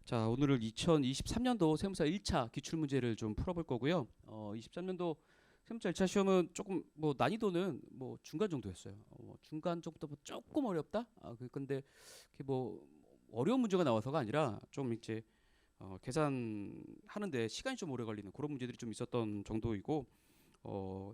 자, 오늘은 2023년도 세무사 1차 기출문제를 좀 풀어볼 거고요. 23년도 세무사 1차 시험은 조금 뭐 난이도는 뭐 중간 정도였어요. 중간 정도부터 뭐 조금 어렵다? 근데 이렇게 뭐 어려운 문제가 나와서가 아니라 좀 이제 계산하는데 시간이 좀 오래 걸리는 그런 문제들이 좀 있었던 정도이고,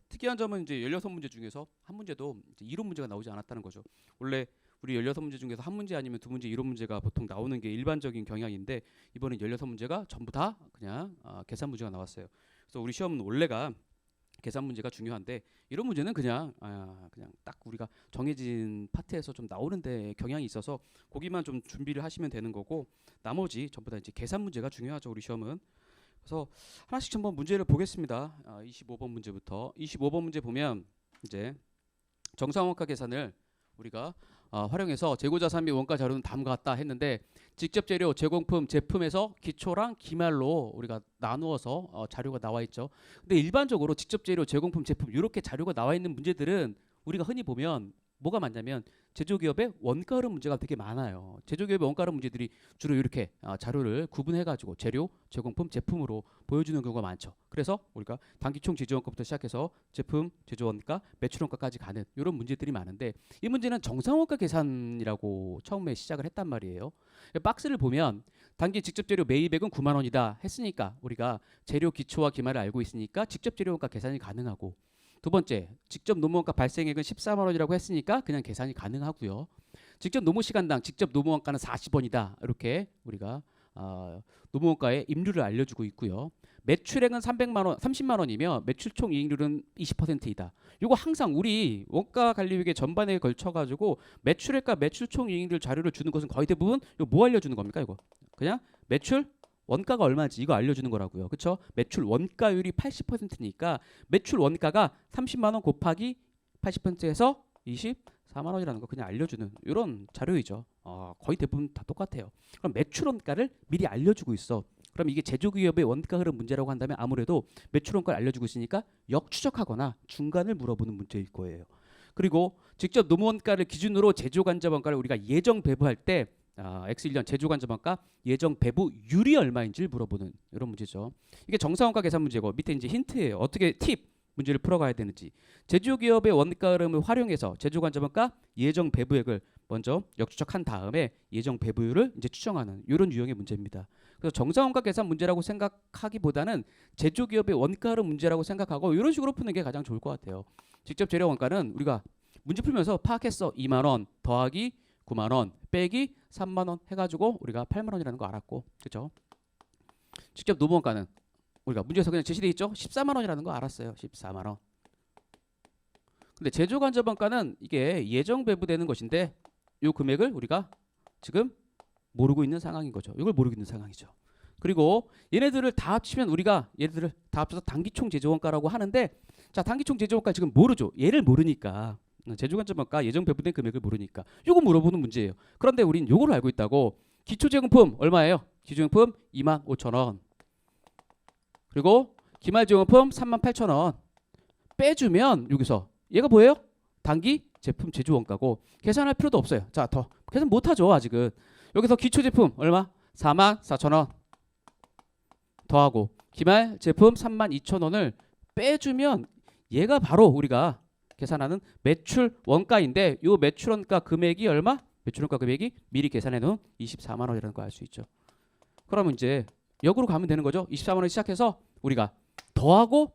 특이한 점은 이제 16문제 중에서 한 문제도 이제 이론 문제가 나오지 않았다는 거죠. 원래 우리 16문제 중에서 한 문제 아니면 두 문제 이론 문제가 보통 나오는 게 일반적인 경향인데, 이번엔 16문제가 전부 다 그냥 계산 문제가 나왔어요. 그래서 우리 시험은 원래가 계산 문제가 중요한데, 이런 문제는 그냥 딱 우리가 정해진 파트에서 좀 나오는데 경향이 있어서 거기만 좀 준비를 하시면 되는 거고, 나머지 전부 다 이제 계산 문제가 중요하죠, 우리 시험은. 그래서 하나씩 한번 문제를 보겠습니다. 25번 문제부터. 25번 문제 보면 이제 정상원가 계산을 우리가 활용해서 재고자산 및 원가 자료는 다음과 같다 했는데, 직접 재료, 제공품, 제품에서 기초랑 기말로 우리가 나누어서 자료가 나와 있죠. 근데 일반적으로 직접 재료, 제공품, 제품 이렇게 자료가 나와 있는 문제들은 우리가 흔히 보면 뭐가 많냐면 제조기업의 원가 흐름 문제가 되게 많아요. 제조기업의 원가 흐름 문제들이 주로 이렇게 자료를 구분해가지고 재료, 제공품, 제품으로 보여주는 경우가 많죠. 그래서 우리가 단기총 제조원가부터 시작해서 제품, 제조원가, 매출원가까지 가는 이런 문제들이 많은데, 이 문제는 정상원가 계산이라고 처음에 시작을 했단 말이에요. 박스를 보면 단기 직접 재료 매입액은 9만 원이다 했으니까 우리가 재료 기초와 기말을 알고 있으니까 직접 재료 원가 계산이 가능하고, 두 번째, 직접 노무원가 발생액은 14만 원이라고 했으니까 그냥 계산이 가능하고요. 직접 노무 시간당 직접 노무원가는 40원이다. 이렇게 우리가 노무원가의 임률을 알려주고 있고요. 매출액은 300만 원, 30만 원이며 매출 총 이익률은 20%이다. 이거 항상 우리 원가 관리위계 전반에 걸쳐 가지고 매출액과 매출 총 이익률 자료를 주는 것은 거의 대부분 이거 뭐 알려주는 겁니까? 이거 그냥 매출 원가가 얼마인지 이거 알려주는 거라고요. 그렇죠? 매출 원가율이 80%니까 매출 원가가 30만 원 곱하기 80%에서 24만 원이라는 거 그냥 알려주는 이런 자료이죠. 거의 대부분 다 똑같아요. 그럼 매출 원가를 미리 알려주고 있어. 그럼 이게 제조기업의 원가 흐름 문제라고 한다면 아무래도 매출 원가를 알려주고 있으니까 역추적하거나 중간을 물어보는 문제일 거예요. 그리고 직접 노무원가를 기준으로 제조간접 원가를 우리가 예정 배부할 때 X1년 제조간접원가 예정 배부율이 얼마인지를 물어보는 이런 문제죠. 이게 정상원가 계산 문제고, 밑에 이제 힌트예요. 어떻게 팁 문제를 풀어가야 되는지. 제조기업의 원가 흐름을 활용해서 제조간접원가 예정 배부액을 먼저 역추적한 다음에 예정 배부율을 이제 추정하는 이런 유형의 문제입니다. 그래서 정상원가 계산 문제라고 생각하기보다는 제조기업의 원가 흐름 문제라고 생각하고 이런 식으로 푸는 게 가장 좋을 것 같아요. 직접 재료 원가는 우리가 문제 풀면서 파악했어. 2만 원 더하기 9만 원 빼기 3만 원 해가지고 우리가 8만 원이라는 거 알았고, 그렇죠? 직접 노무원가는 우리가 문제에서 그냥 제시돼 있죠. 14만 원이라는 거 알았어요. 14만 원. 근데 제조간접원가는 이게 예정 배부되는 것인데 이 금액을 우리가 지금 모르고 있는 상황인 거죠. 이걸 모르고 있는 상황이죠. 그리고 얘네들을 다 합치면 우리가 얘네들을 다 합쳐서 단기총 제조원가라고 하는데, 자, 단기총 제조원가 지금 모르죠. 얘를 모르니까. 제조간접원가 예정 배부된 금액을 모르니까 요거 물어보는 문제예요. 그런데 우린 요거를 알고 있다고. 기초제공품 얼마예요? 기초제공품 25,000원. 그리고 기말제공품 38,000원. 빼주면 여기서 얘가 뭐예요? 단기 제품 제조원가고 계산할 필요도 없어요. 자, 더 계산 못하죠 아직은. 여기서 기초제품 얼마? 44,000원 더하고 기말 제품 32,000원을 빼주면 얘가 바로 우리가 계산하는 매출 원가인데, 요 매출 원가 금액이 얼마? 매출 원가 금액이 미리 계산해 놓은 24만 원이라는 거 알 수 있죠. 그러면 이제 역으로 가면 되는 거죠. 24만 원 시작해서 우리가 더하고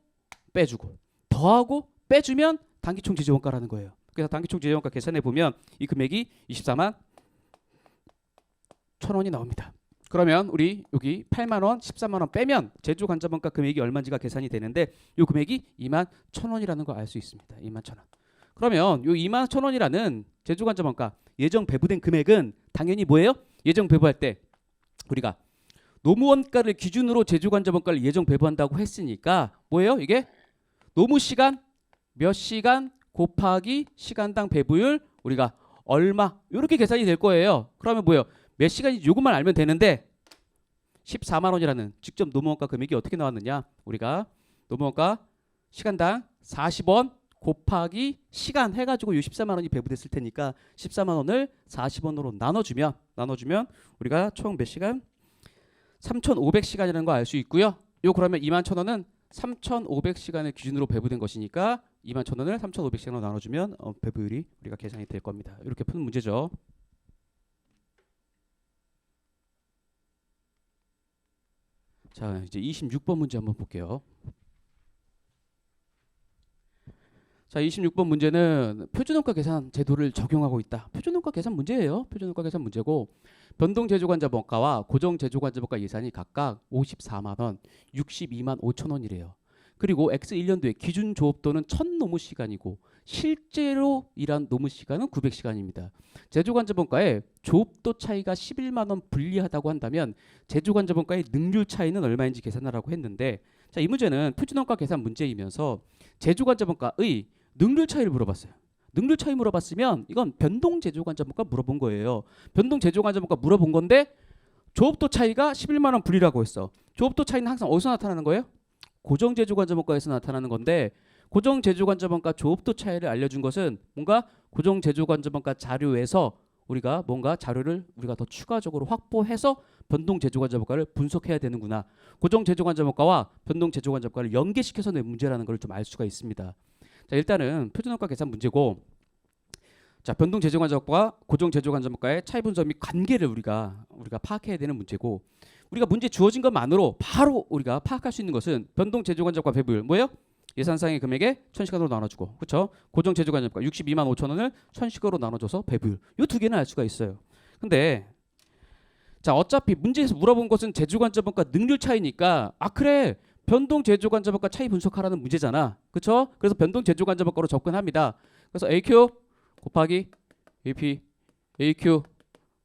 빼주고 더하고 빼주면 단기총 제조원가라는 거예요. 그래서 단기총 제조원가 계산해 보면 이 금액이 24만 1,000원이 나옵니다. 그러면 우리 여기 8만 원, 14만 원 빼면 제조간접원가 금액이 얼마인지가 계산이 되는데, 이 금액이 2만 1,000원이라는 걸 알 수 있습니다. 2만 1,000원. 그러면 이 2만 1,000원이라는 제조간접원가 예정 배부된 금액은 당연히 뭐예요? 예정 배부할 때 우리가 노무원가를 기준으로 제조간접원가를 예정 배부한다고 했으니까 뭐예요? 이게 노무 시간 몇 시간 곱하기 시간당 배부율 우리가 얼마 이렇게 계산이 될 거예요. 그러면 뭐예요? 몇 시간인지 요것만 알면 되는데, 14만 원이라는 직접 노무원가 금액이 어떻게 나왔느냐? 우리가 노무원가 시간당 40원 곱하기 시간 해가지고 요 14만 원이 배부됐을 테니까 14만 원을 40원으로 나눠주면 우리가 총 몇 시간? 3,500시간이라는 거 알 수 있고요. 요 그러면 21,000원은 3,500시간을 기준으로 배부된 것이니까 21,000원을 3,500시간으로 나눠주면 배부율이 우리가 계산이 될 겁니다. 이렇게 푸는 문제죠. 자, 이제 26번 문제 한번 볼게요. 자, 26번 문제는 표준원가 계산 제도를 적용하고 있다. 표준원가 계산 문제예요. 표준원가 계산 문제고 변동 제조관자본가와 고정 제조관자본가 예산이 각각 54만 원, 62만 5천 원이래요. 그리고 X1년도에 기준 조업도는 1000 노무시간이고 실제로 일한 노무시간은 900시간입니다. 제조관자본가의 조업도 차이가 11만 원 불리하다고 한다면 제조관자본가의 능률 차이는 얼마인지 계산하라고 했는데 자, 이 문제는 표준원가 계산 문제이면서 제조관자본가의 능률 차이를 물어봤어요. 능률 차이 물어봤으면 이건 변동 제조관자본가 물어본 거예요. 변동 제조관자본가 물어본 건데 조업도 차이가 11만 원 불리라고 했어. 조업도 차이는 항상 어디서 나타나는 거예요? 고정 제조관자본가에서 나타나는 건데 고정 제조관자본가 조업도 차이를 알려준 것은 뭔가 고정 제조관자본가 자료에서 우리가 뭔가 자료를 우리가 더 추가적으로 확보해서 변동 제조관자본가를 분석해야 되는구나. 고정 제조관자본가와 변동 제조관자본가를 연계시켜서 낸 문제라는 걸 좀 알 수가 있습니다. 자, 일단은 표준원가 계산 문제고 자, 변동 제조관자본가와 고정 제조관자본가의 차이 분석 및 관계를 우리가 파악해야 되는 문제고 우리가 문제 주어진 것만으로 바로 우리가 파악할 수 있는 것은 변동 제조관자본가 배분율 뭐예요? 예산상의 금액에 1000시간으로 나눠주고 그렇죠? 고정 제조관자본가 62만 5천 원을 1000시간으로 나눠줘서 배분율 이 두 개는 알 수가 있어요. 근데 자, 어차피 문제에서 물어본 것은 제조관자본가 능률 차이니까 아 그래 변동 제조관자본가 차이 분석하라는 문제잖아. 그렇죠? 그래서 변동 제조관자본가로 접근합니다. 그래서 AQ 곱하기 AP, AQ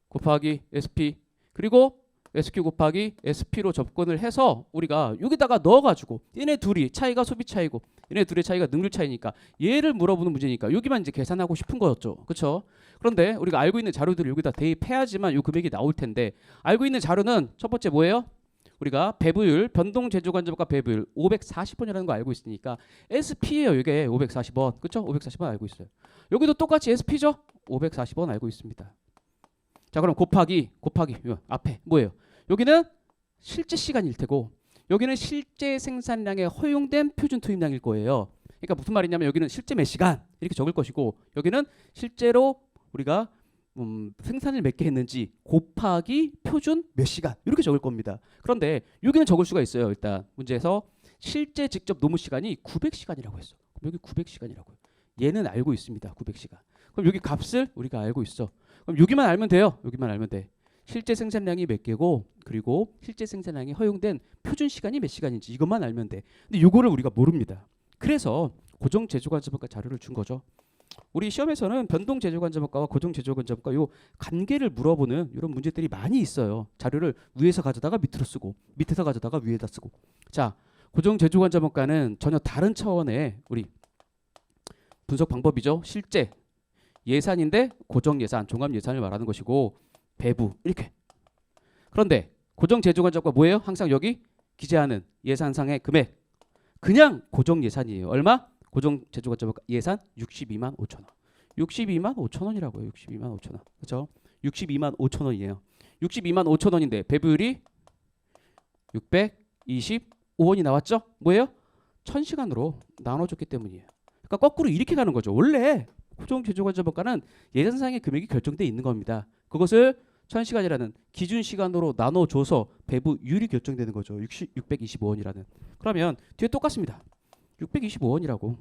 곱하기 SP 그리고 SQ 곱하기 SP로 접근을 해서 우리가 여기다가 넣어가지고 얘네 둘이 차이가 소비 차이고 얘네 둘의 차이가 능률 차이니까 얘를 물어보는 문제니까 여기만 이제 계산하고 싶은 거였죠. 그렇죠? 그런데 우리가 알고 있는 자료들을 여기다 대입해야지만 이 금액이 나올 텐데 알고 있는 자료는 첫 번째 뭐예요? 우리가 배부율 변동 제조관자본가 배부율 540원이라는 거 알고 있으니까 SP예요. 이게 540원. 그렇죠? 540원 알고 있어요. 여기도 똑같이 SP죠? 540원 알고 있습니다. 자, 그럼 곱하기 앞에 뭐예요? 여기는 실제 시간일 테고 여기는 실제 생산량에 허용된 표준 투입량일 거예요. 그러니까 무슨 말이냐면 여기는 실제 몇 시간 이렇게 적을 것이고 여기는 실제로 우리가 생산을 몇 개 했는지 곱하기 표준 몇 시간 이렇게 적을 겁니다. 그런데 여기는 적을 수가 있어요. 일단 문제에서 실제 직접 노무 시간이 900시간이라고 했어. 그럼 여기 900시간이라고요. 얘는 알고 있습니다. 900시간. 그럼 여기 값을 우리가 알고 있어. 그럼 여기만 알면 돼요. 여기만 알면 돼. 실제 생산량이 몇 개고 그리고 실제 생산량이 허용된 표준 시간이 몇 시간인지 이것만 알면 돼. 근데 이거를 우리가 모릅니다. 그래서 고정 제조관자본가 자료를 준 거죠. 우리 시험에서는 변동 제조관자본가와 고정 제조관자본가 요 관계를 물어보는 이런 문제들이 많이 있어요. 자료를 위에서 가져다가 밑으로 쓰고 밑에서 가져다가 위에다 쓰고. 자, 고정 제조관자본가는 전혀 다른 차원의 우리 분석 방법이죠. 실제 예산인데 고정 예산, 종합 예산을 말하는 것이고 배부 이렇게. 그런데 고정 제조관자본가 뭐예요? 항상 여기 기재하는 예산상의 금액 그냥 고정 예산이에요. 얼마? 고정 제조관자본가 예산 62만 5천 원. 62만 5천 원이라고요. 62만 5천 원. 그렇죠? 62만 5천 원이에요. 62만 5천 원인데 배부율이 625원이 나왔죠? 뭐예요? 1000시간으로 나눠줬기 때문이에요. 그러니까 거꾸로 이렇게 가는 거죠. 원래 고정 제조관자본가는 예산상의 금액이 결정돼 있는 겁니다. 그것을 1000시간이라는 기준 시간으로 나눠줘서 배부율이 결정되는 거죠. 625원이라는. 그러면 뒤에 똑같습니다. 625원이라고.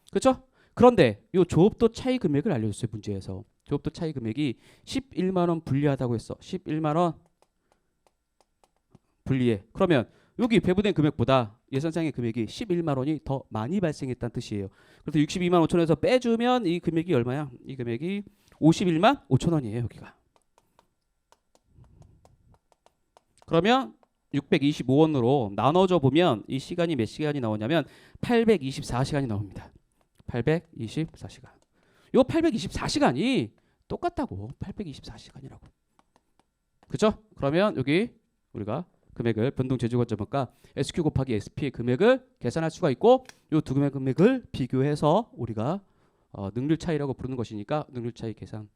그렇죠? 그런데 이 조업도 차이 금액을 알려줬어요. 문제에서. 조업도 차이 금액이 11만 원 불리하다고 했어. 11만 원 불리해. 그러면 여기 배부된 금액보다 예산상의 금액이 11만 원이 더 많이 발생했다는 뜻이에요. 그래서 62만 5천 원에서 빼주면 이 금액이 얼마야? 이 금액이 51만 5천 원이에요. 여기가. 그러면 625원으로 나눠줘 보면 이 시간이 몇 시간이 나오냐면 824시간이 나옵니다. 824시간. 요 824시간이 똑같다고. 824시간이라고. 그렇죠? 그러면 여기 우리가 금액을 변동 제조관자본가 SQ 곱하기 SP의 금액을 계산할 수가 있고 이 두 금액을 비교해서 우리가 능률 차이라고 부르는 것이니까 능률 차이 계산을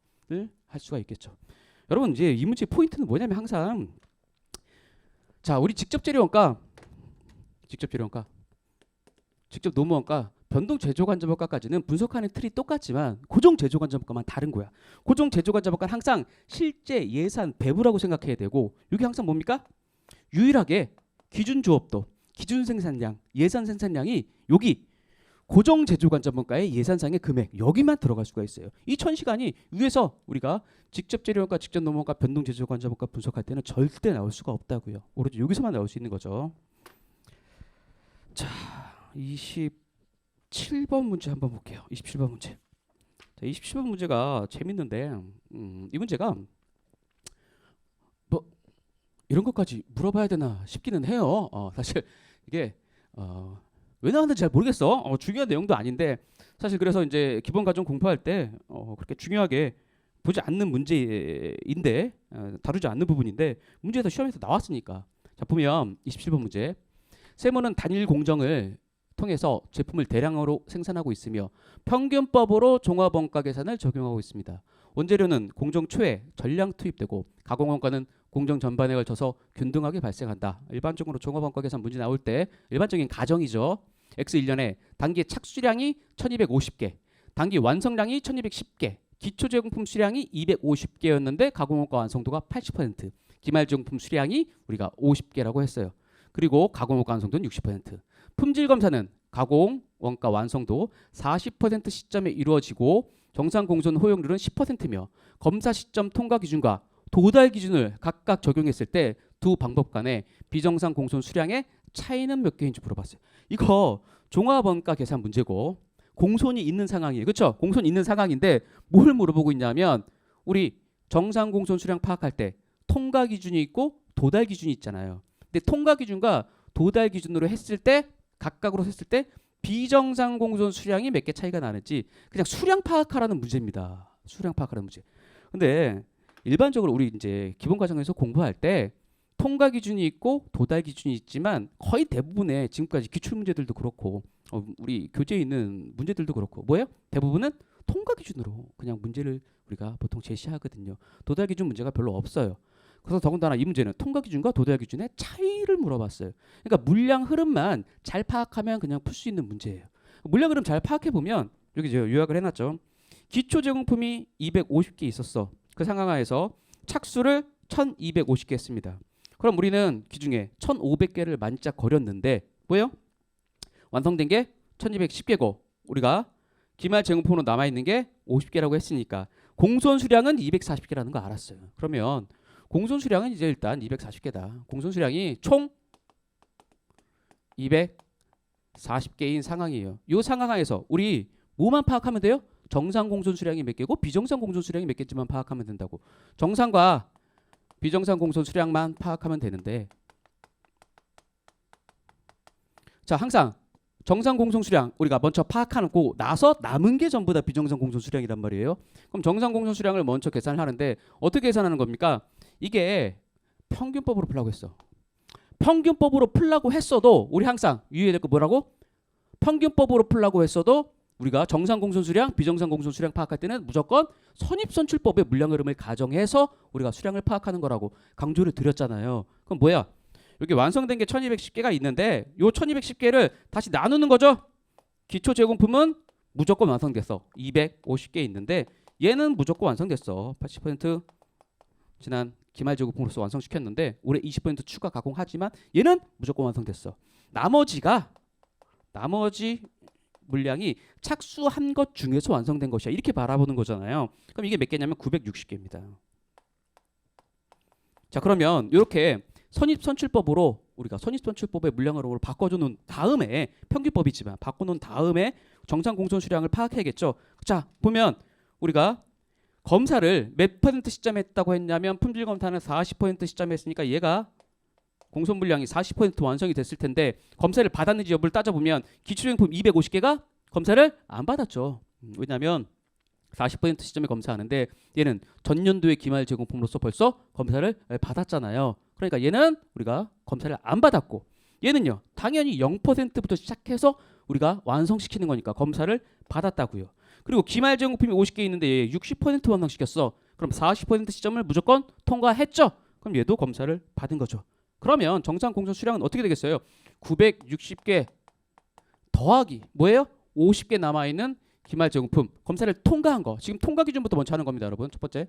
할 수가 있겠죠. 여러분 이제 이 문제 포인트는 뭐냐면 항상 자, 우리 직접 재료원가, 직접 노무원가, 변동 제조관점원가까지는 분석하는 틀이 똑같지만 고정 제조관점원가만 다른 거야. 고정 제조관점원가는 항상 실제 예산 배부라고 생각해야 되고, 이게 항상 뭡니까? 유일하게 기준 조업도, 기준 생산량, 예산 생산량이 여기 고정 제조관점원가의 예산상의 금액 여기만 들어갈 수가 있어요. 이 1000시간이 위에서 우리가 직접 재료원가, 직접 노무원가, 변동 제조관점원가 분석할 때는 절대 나올 수가 없다고요. 오로지 여기서만 나올 수 있는 거죠. 자, 27번 문제 한번 볼게요. 27번 문제. 자, 27번 문제가 재밌는데 이 문제가 뭐 이런 것까지 물어봐야 되나 싶기는 해요. 사실 이게 왜 나왔는지 잘 모르겠어. 중요한 내용도 아닌데 사실 그래서 이제 기본 과정 공부할 때 그렇게 중요하게 보지 않는 문제인데 다루지 않는 부분인데 문제에서 시험에서 나왔으니까. 자, 보면 27번 문제. 세무는 단일 공정을 통해서 제품을 대량으로 생산하고 있으며 평균법으로 종합원가 계산을 적용하고 있습니다. 원재료는 공정 초에 전량 투입되고 가공원가는 공정 전반에 걸쳐서 균등하게 발생한다. 일반적으로 종합원가 계산 문제 나올 때 일반적인 가정이죠. X1년에 단기 착수량이 1250개, 단기 완성량이 1210개, 기초제공품 수량이 250개였는데 가공원가 완성도가 80%, 기말제공품 수량이 우리가 50개라고 했어요. 그리고 가공원가 완성도는 60%. 품질 검사는 가공 원가 완성도 40% 시점에 이루어지고 정상 공손 허용률은 10%며 검사 시점 통과 기준과 도달 기준을 각각 적용했을 때 두 방법 간의 비정상 공손 수량의 차이는 몇 개인지 물어봤어요. 이거 종합원가 계산 문제고 공손이 있는 상황이에요. 그렇죠? 공손이 있는 상황인데 뭘 물어보고 있냐면 우리 정상 공손 수량 파악할 때 통과 기준이 있고 도달 기준이 있잖아요. 근데 통과 기준과 도달 기준으로 했을 때 각각으로 했을 때 비정상 공손 수량이 몇 개 차이가 나는지 그냥 수량 파악하라는 문제입니다. 수량 파악하라는 문제. 근데 일반적으로 우리 이제 기본 과정에서 공부할 때 통과 기준이 있고 도달 기준이 있지만 거의 대부분의 지금까지 기출 문제들도 그렇고 우리 교재에 있는 문제들도 그렇고 뭐예요? 대부분은 통과 기준으로 그냥 문제를 우리가 보통 제시하거든요. 도달 기준 문제가 별로 없어요. 그래서 더군다나 이 문제는 통과 기준과 도달 기준의 차이를 물어봤어요. 그러니까 물량 흐름만 잘 파악하면 그냥 풀 수 있는 문제예요. 물량 흐름 잘 파악해 보면 여기 제가 요약을 해놨죠. 기초 제공품이 250개 있었어. 그 상황 하에서 착수를 1250개 했습니다. 그럼 우리는 기중에 1500개를 만짝거렸는데 뭐예요? 완성된 게 1210개고 우리가 기말 제공품으로 남아있는 게 50개라고 했으니까 공손 수량은 240개라는 거 알았어요. 그러면 공손 수량은 이제 일단 240개다. 공손 수량이 총 240개인 상황이에요. 이 상황 하에서 우리 뭐만 파악하면 돼요? 정상 공손 수량이 몇 개고 비정상 공손 수량이 몇 개인지만 파악하면 된다고. 정상과 비정상 공손 수량만 파악하면 되는데 자 항상 정상 공손 수량 우리가 먼저 파악하고 나서 남은 게 전부 다 비정상 공손 수량이란 말이에요. 그럼 정상 공손 수량을 먼저 계산을 하는데 어떻게 계산하는 겁니까? 이게 평균법으로 풀라고 했어. 평균법으로 풀라고 했어도 우리 항상 유의해야 될 거 뭐라고? 평균법으로 풀라고 했어도 우리가 정상 공손 수량, 비정상 공손 수량 파악할 때는 무조건 선입선출법의 물량 흐름을 가정해서 우리가 수량을 파악하는 거라고 강조를 드렸잖아요. 그럼 뭐야? 여기 완성된 게 1210개가 있는데 요 1210개를 다시 나누는 거죠. 기초 제공품은 무조건 완성됐어. 250개 있는데 얘는 무조건 완성됐어. 80% 지난 기말 제공품으로서 완성시켰는데 올해 20% 추가 가공하지만 얘는 무조건 완성됐어. 나머지 물량이 착수한 것 중에서 완성된 것이야. 이렇게 바라보는 거잖아요. 그럼 이게 몇 개냐면 960개입니다. 자 그러면 이렇게 선입선출법으로 우리가 선입선출법의 물량 흐름으로 바꿔주는 다음에 평균법이지만 바꿔놓은 다음에 정상 공손 수량을 파악해야겠죠. 자 보면 우리가 검사를 몇 퍼센트 시점에 했다고 했냐면 품질 검사는 40% 시점에 했으니까 얘가 공손 물량이 40% 완성이 됐을 텐데 검사를 받았는지 여부를 따져보면 기초제공품 250개가 검사를 안 받았죠. 왜냐하면 40% 시점에 검사하는데 얘는 전년도의 기말 제공품으로서 벌써 검사를 받았잖아요. 그러니까 얘는 우리가 검사를 안 받았고 얘는요 당연히 0%부터 시작해서 우리가 완성시키는 거니까 검사를 받았다고요. 그리고 기말 제공품이 50개 있는데 얘 60% 완성시켰어. 그럼 40% 시점을 무조건 통과했죠. 그럼 얘도 검사를 받은 거죠. 그러면 정상 공선 수량은 어떻게 되겠어요? 960개 더하기 뭐예요? 50개 남아있는 기말제공품 검사를 통과한 거. 지금 통과 기준부터 먼저 하는 겁니다, 여러분. 첫 번째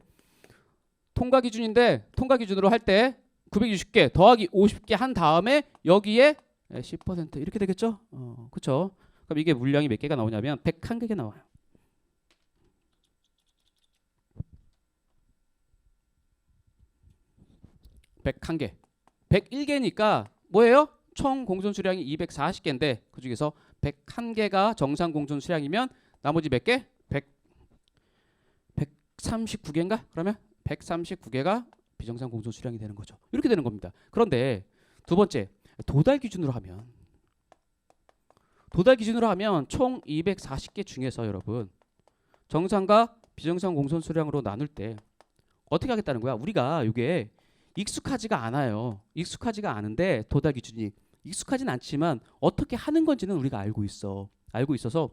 통과 기준인데 통과 기준으로 할 때 960개 더하기 50개 한 다음에 여기에 10% 이렇게 되겠죠? 그렇죠? 그럼 이게 물량이 몇 개가 나오냐면 101개가 나와요. 101개. 101개니까 뭐예요? 총 공선 수량이 240개인데 그중에서 101개가 정상 공선 수량이면 나머지 몇 개? 139개인가? 그러면 139개가 비정상 공선 수량이 되는 거죠. 이렇게 되는 겁니다. 그런데 두 번째 도달 기준으로 하면 총 240개 중에서 여러분 정상과 비정상 공선 수량으로 나눌 때 어떻게 하겠다는 거야? 우리가 이게 익숙하지가 않아요. 익숙하지가 않은데 도달 기준이 익숙하진 않지만 어떻게 하는 건지는 우리가 알고 있어서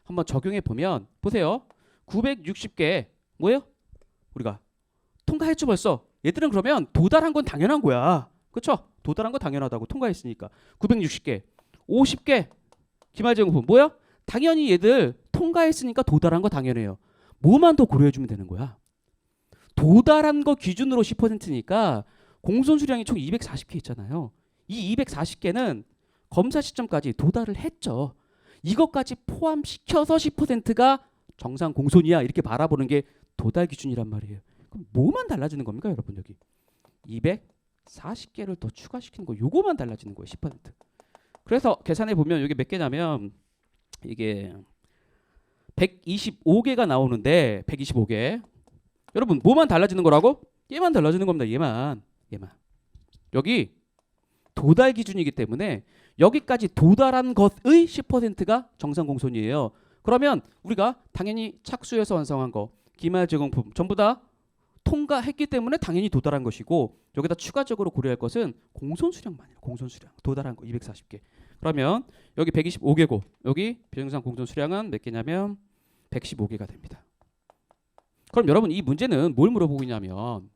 한번 적용해 보면 보세요. 960개 뭐예요? 우리가 통과했죠 벌써. 얘들은 그러면 도달한 건 당연한 거야. 그렇죠? 도달한 건 당연하다고 통과했으니까. 960개 50개 기말제공품 뭐야? 당연히 얘들 통과했으니까 도달한 거 당연해요. 뭐만 더 고려해 주면 되는 거야. 도달한 거 기준으로 10%니까 공선 수량이 총 240개 있잖아요. 이 240개는 검사 시점까지 도달을 했죠. 이것까지 포함시켜서 10%가 정상 공선이야 이렇게 바라보는 게 도달 기준이란 말이에요. 그럼 뭐만 달라지는 겁니까 여러분? 여기 240개를 더 추가시키는 거 요거만 달라지는 거예요. 10%. 그래서 계산해 보면 이게 몇 개냐면 이게 125개가 나오는데 125개 여러분 뭐만 달라지는 거라고? 얘만 달라지는 겁니다. 얘만 여기 도달 기준이기 때문에 여기까지 도달한 것의 10%가 정상 공선이에요. 그러면 우리가 당연히 착수해서 완성한 거 기말 제공품 전부 다 통과했기 때문에 당연히 도달한 것이고 여기다 추가적으로 고려할 것은 공선 수량만이에요. 공선 수량 도달한 거 240개. 그러면 여기 125개고 여기 비정상 공선 수량은 몇 개냐면 115개가 됩니다. 그럼 여러분 이 문제는 뭘 물어보고 있냐면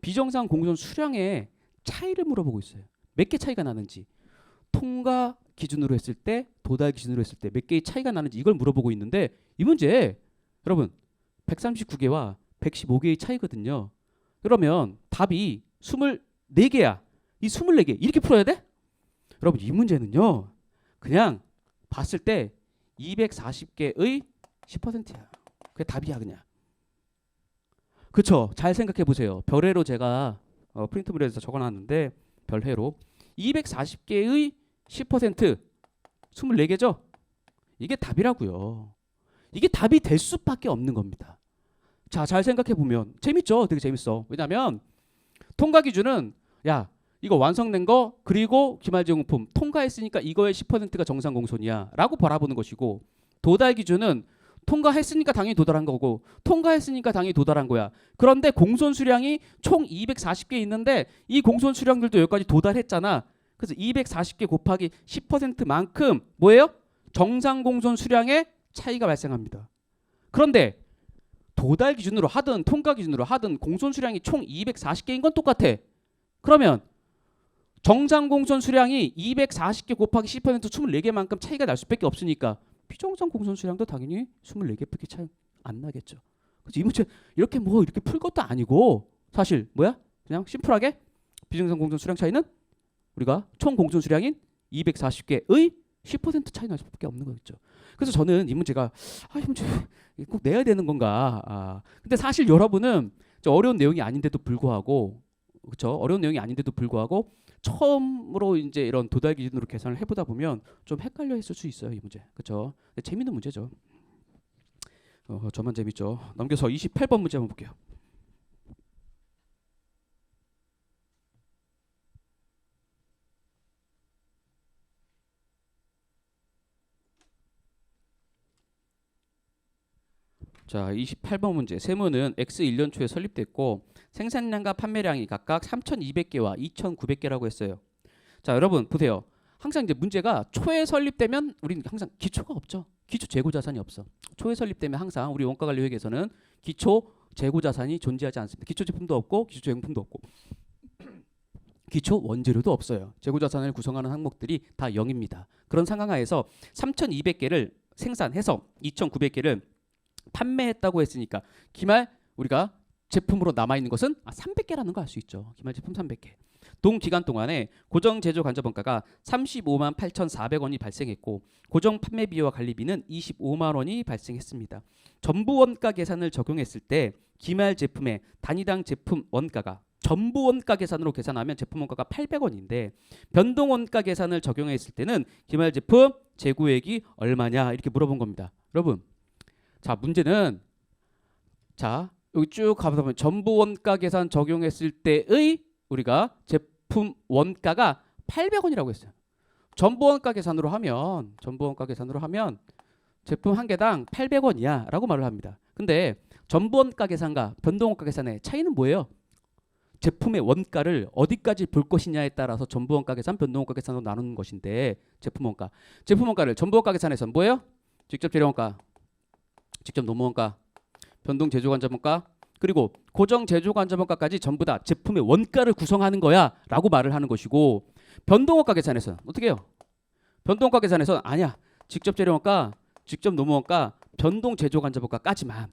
비정상 공선 수량의 차이를 물어보고 있어요. 몇 개 차이가 나는지 통과 기준으로 했을 때 도달 기준으로 했을 때 몇 개의 차이가 나는지 이걸 물어보고 있는데 이 문제 여러분 139개와 115개의 차이거든요. 그러면 답이 24개야. 이 24개 이렇게 풀어야 돼? 여러분 이 문제는요. 그냥 봤을 때 240개의 10%야. 그게 답이야 그냥. 그쵸? 잘 생각해 보세요. 별회로 제가 프린트물에서 적어놨는데 별회로 240개의 10% 24개죠? 이게 답이라고요. 이게 답이 될 수밖에 없는 겁니다. 자, 잘 생각해 보면 재밌죠? 되게 재밌어. 왜냐면 통과 기준은 야 이거 완성된 거 그리고 기말제공품 통과했으니까 이거의 10%가 정상 공선이야 라고 바라보는 것이고 도달 기준은 통과했으니까 당연히 도달한 거고 통과했으니까 당연히 도달한 거야. 그런데 공선 수량이 총 240개 있는데 이 공선 수량들도 여기까지 도달했잖아. 그래서 240개 곱하기 10%만큼 뭐예요? 정상 공선 수량의 차이가 발생합니다. 그런데 도달 기준으로 하든 통과 기준으로 하든 공선 수량이 총 240개인 건 똑같아. 그러면 정상 공선 수량이 240개 곱하기 10% 24개만큼 차이가 날 수밖에 없으니까 비정상 공선 수량도 당연히 24개밖에 차이 안 나겠죠. 그래서 이 문제 이렇게 이렇게 풀 것도 아니고 사실 뭐야? 그냥 심플하게 비정상 공선 수량 차이는 우리가 총 공선 수량인 240개의 10% 차이 날 수밖에 없는 거겠죠. 그래서 저는 이 문제가 이 문제 꼭 내야 되는 건가? 근데 사실 여러분은 어려운 내용이 아닌데도 불구하고 그렇죠? 어려운 내용이 아닌데도 불구하고 처음으로 이제 이런 도달 기준으로 계산을 해보다 보면 좀 헷갈려 했을 수 있어요 이 문제. 그렇죠? 재밌는 문제죠. 저만 재밌죠. 넘겨서 28번 문제 한번 볼게요. 자, 28번 문제. 세무는 X 1년 초에 설립됐고 생산량과 판매량이 각각 3,200개와 2,900개라고 했어요. 자, 여러분 보세요. 항상 이제 문제가 초에 설립되면 우리는 항상 기초가 없죠. 기초 재고 자산이 없어. 초에 설립되면 항상 우리 원가 관리 회계에서는 기초 재고 자산이 존재하지 않습니다. 기초 제품도 없고 기초 제공품도 없고. 기초 원재료도 없어요. 재고자산을 구성하는 항목들이 다 0입니다. 그런 상황 하에서 3,200개를 생산해서 2,900개를 판매했다고 했으니까 기말 우리가 제품으로 남아있는 것은 300개라는 거 알 수 있죠. 기말 제품 300개. 동기간 동안에 고정 제조 간접 원가가 35만 8,400원이 발생했고 고정 판매비와 관리비는 25만 원이 발생했습니다. 전부 원가 계산을 적용했을 때 기말 제품의 단위당 제품 원가가 전부 원가 계산으로 계산하면 제품 원가가 800원인데 변동 원가 계산을 적용했을 때는 기말 제품 재고액이 얼마냐 이렇게 물어본 겁니다. 여러분, 자 문제는 자 여기 쭉 가보면 전부 원가 계산 적용했을 때의 우리가 제품 원가가 800원이라고 했어요. 전부 원가 계산으로 하면 제품 한 개당 800원이야라고 말을 합니다. 근데 전부 원가 계산과 변동 원가 계산의 차이는 뭐예요? 제품의 원가를 어디까지 볼 것이냐에 따라서 전부 원가 계산, 변동 원가 계산으로 나누는 것인데 제품 원가를 전부 원가 계산해서 뭐예요? 직접 재료 원가, 직접 노무 원가, 변동 제조 간접 원가, 그리고 고정 제조 간접 원가까지 전부 다 제품의 원가를 구성하는 거야라고 말을 하는 것이고 변동 원가 계산에서는 어떻게 해요? 변동 원가 계산에서는 아니야. 직접 재료 원가, 직접 노무 원가, 변동 제조 간접 원가까지만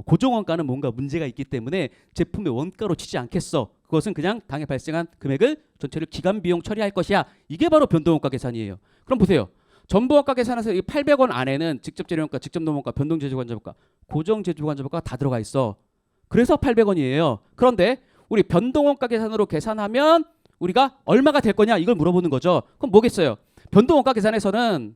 고정 원가는 뭔가 문제가 있기 때문에 제품의 원가로 치지 않겠어. 그것은 그냥 당해 발생한 금액을 전체를 기간 비용 처리할 것이야. 이게 바로 변동 원가 계산이에요. 그럼 보세요. 전부 원가 계산에서 이 800원 안에는 직접 재료 원가, 직접 노무 원가, 변동 제조 간접 원가, 고정 제조 간접 원가가 다 들어가 있어. 그래서 800원이에요. 그런데 우리 변동 원가 계산으로 계산하면 우리가 얼마가 될 거냐 이걸 물어보는 거죠. 그럼 뭐겠어요? 변동 원가 계산에서는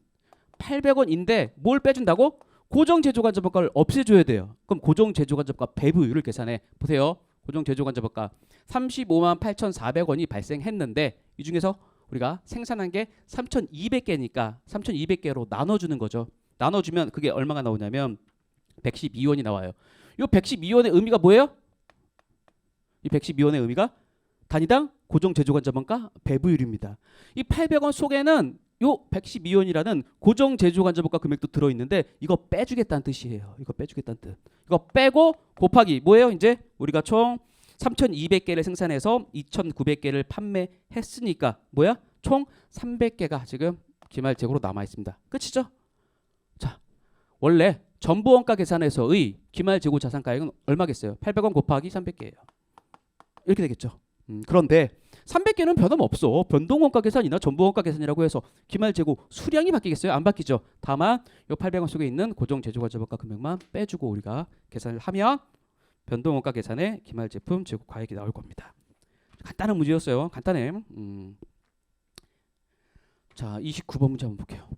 800원인데 뭘 빼준다고? 고정 제조 간접 원가를 없애줘야 돼요. 그럼 고정 제조 간접 원가 배분율을 계산해 보세요. 고정 제조 간접 원가 35만 8,400원이 발생했는데 이 중에서 우리가 생산한 게 3,200개니까 3,200개로 나눠주는 거죠. 나눠주면 그게 얼마가 나오냐면 112원이 나와요. 이 112원의 의미가 뭐예요? 이 112원의 의미가 단위당 고정 제조 간접 원가 배분율입니다. 이 800원 속에는 요 112원이라는 고정 제조 간접 원가 금액도 들어 있는데 이거 빼주겠다는 뜻이에요. 이거 빼주겠다는 뜻. 이거 빼고 곱하기 뭐예요? 이제 우리가 총 3,200개를 생산해서 2,900개를 판매했으니까 뭐야? 총 300개가 지금 기말 재고로 남아 있습니다. 끝이죠? 자, 원래 전부 원가 계산에서의 기말 재고 자산가액은 얼마겠어요? 800원 곱하기 300개예요. 이렇게 되겠죠. 그런데 300개는 변함없어. 변동 원가 계산이나 전부 원가 계산이라고 해서 기말 재고 수량이 바뀌겠어요? 안 바뀌죠. 다만 이 800원 속에 있는 고정 제조 간접 원가 금액만 빼주고 우리가 계산을 하면 변동 원가 계산에 기말 제품 재고 과액이 나올 겁니다. 간단한 문제였어요. 간단해. 자, 29번 문제 한번 볼게요.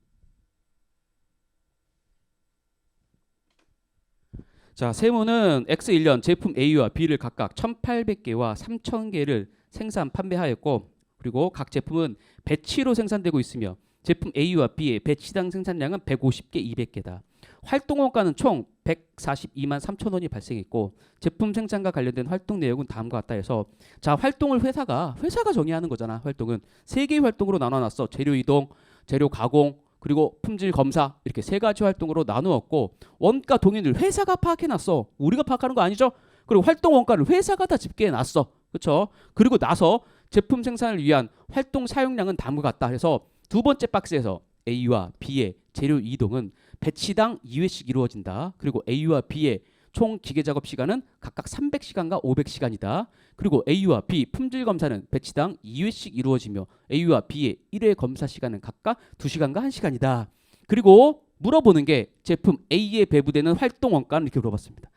자, 세무는 X1년 제품 A와 B를 각각 1,800개와 3,000개를 생산 판매하였고 그리고 각 제품은 배치로 생산되고 있으며 제품 A와 B의 배치당 생산량은 150개, 200개다. 활동 원가는 총 142만 3천 원이 발생했고 제품 생산과 관련된 활동 내역은 다음과 같다 해서 자, 활동을 회사가 정의하는 거잖아. 활동은 세 개의 활동으로 나눠놨어. 재료 이동, 재료 가공, 그리고 품질 검사 이렇게 세 가지 활동으로 나누었고 원가 동인을 회사가 파악해놨어. 우리가 파악하는 거 아니죠? 그리고 활동 원가를 회사가 다 집계해놨어. 그렇죠? 그리고 나서 제품 생산을 위한 활동 사용량은 다음과 같다 해서 두 번째 박스에서 A와 B의 재료 이동은 배치당 2회씩 이루어진다. 그리고 A와 B의 총 기계 작업 시간은 각각 300시간과 500시간이다. 그리고 A와 B 품질 검사는 배치당 2회씩 이루어지며 A와 B의 1회 검사 시간은 각각 2시간과 1시간이다. 그리고 물어보는 게 제품 A에 배부되는 활동 원가는 이렇게 물어봤습니다.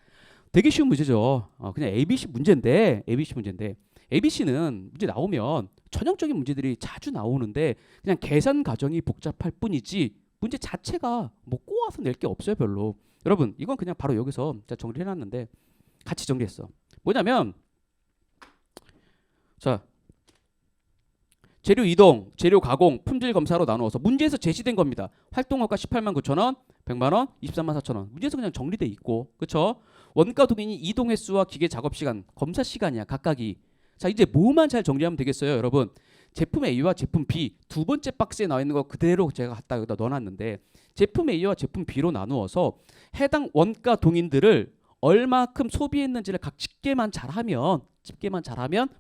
되게 쉬운 문제죠. 그냥 ABC 문제인데 ABC는 문제 나오면 전형적인 문제들이 자주 나오는데 그냥 계산 과정이 복잡할 뿐이지 문제 자체가 뭐 꼬아서 낼 게 없어요. 별로. 여러분 이건 그냥 바로 여기서 제가 정리를 해놨는데 같이 정리했어. 뭐냐면 자, 재료 이동, 재료 가공, 품질 검사로 나누어서 문제에서 제시된 겁니다. 활동 원가 18만 9천 원, 100만 원, 23만 4천 원. 문제에서 그냥 정리돼 있고, 그렇죠? 원가 동인이 이동 횟수와 기계 작업 시간, 검사 시간이야 각각이. 자, 이제 뭐만 잘 정리하면 되겠어요, 여러분. 제품 A와 제품 B 두 번째 박스에 나와 있는 거 그대로 제가 갖다 여기다 넣어놨는데 제품 A와 제품 B로 나누어서 해당 원가 동인들을 얼마큼 소비했는지를 각 집계만 잘하면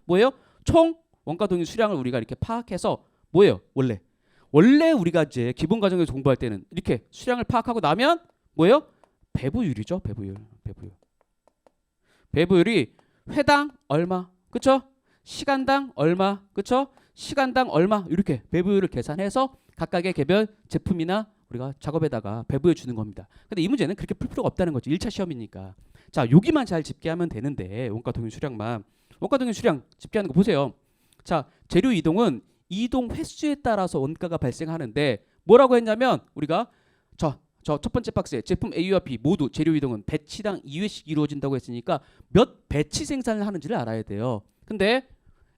뭐예요? 총 원가 동일 수량을 우리가 이렇게 파악해서 뭐예요? 원래 우리가 이제 기본 과정에서 공부할 때는 이렇게 수량을 파악하고 나면 뭐예요? 배부율이죠. 배부율이 회당 얼마, 그쵸? 시간당 얼마, 그쵸? 시간당 얼마, 이렇게 배부율을 계산해서 각각의 개별 제품이나 우리가 작업에다가 배부해 주는 겁니다. 근데 이 문제는 그렇게 풀 필요가 없다는 거죠. 1차 시험이니까. 자, 여기만 잘 집계하면 되는데 원가 동일 수량만. 원가 동일 수량 집계하는 거 보세요. 자, 재료 이동은 이동 횟수에 따라서 원가가 발생하는데 뭐라고 했냐면 우리가 저 첫 번째 박스에 제품 A와 B 모두 재료 이동은 배치당 2회씩 이루어진다고 했으니까 몇 배치 생산을 하는지를 알아야 돼요. 근데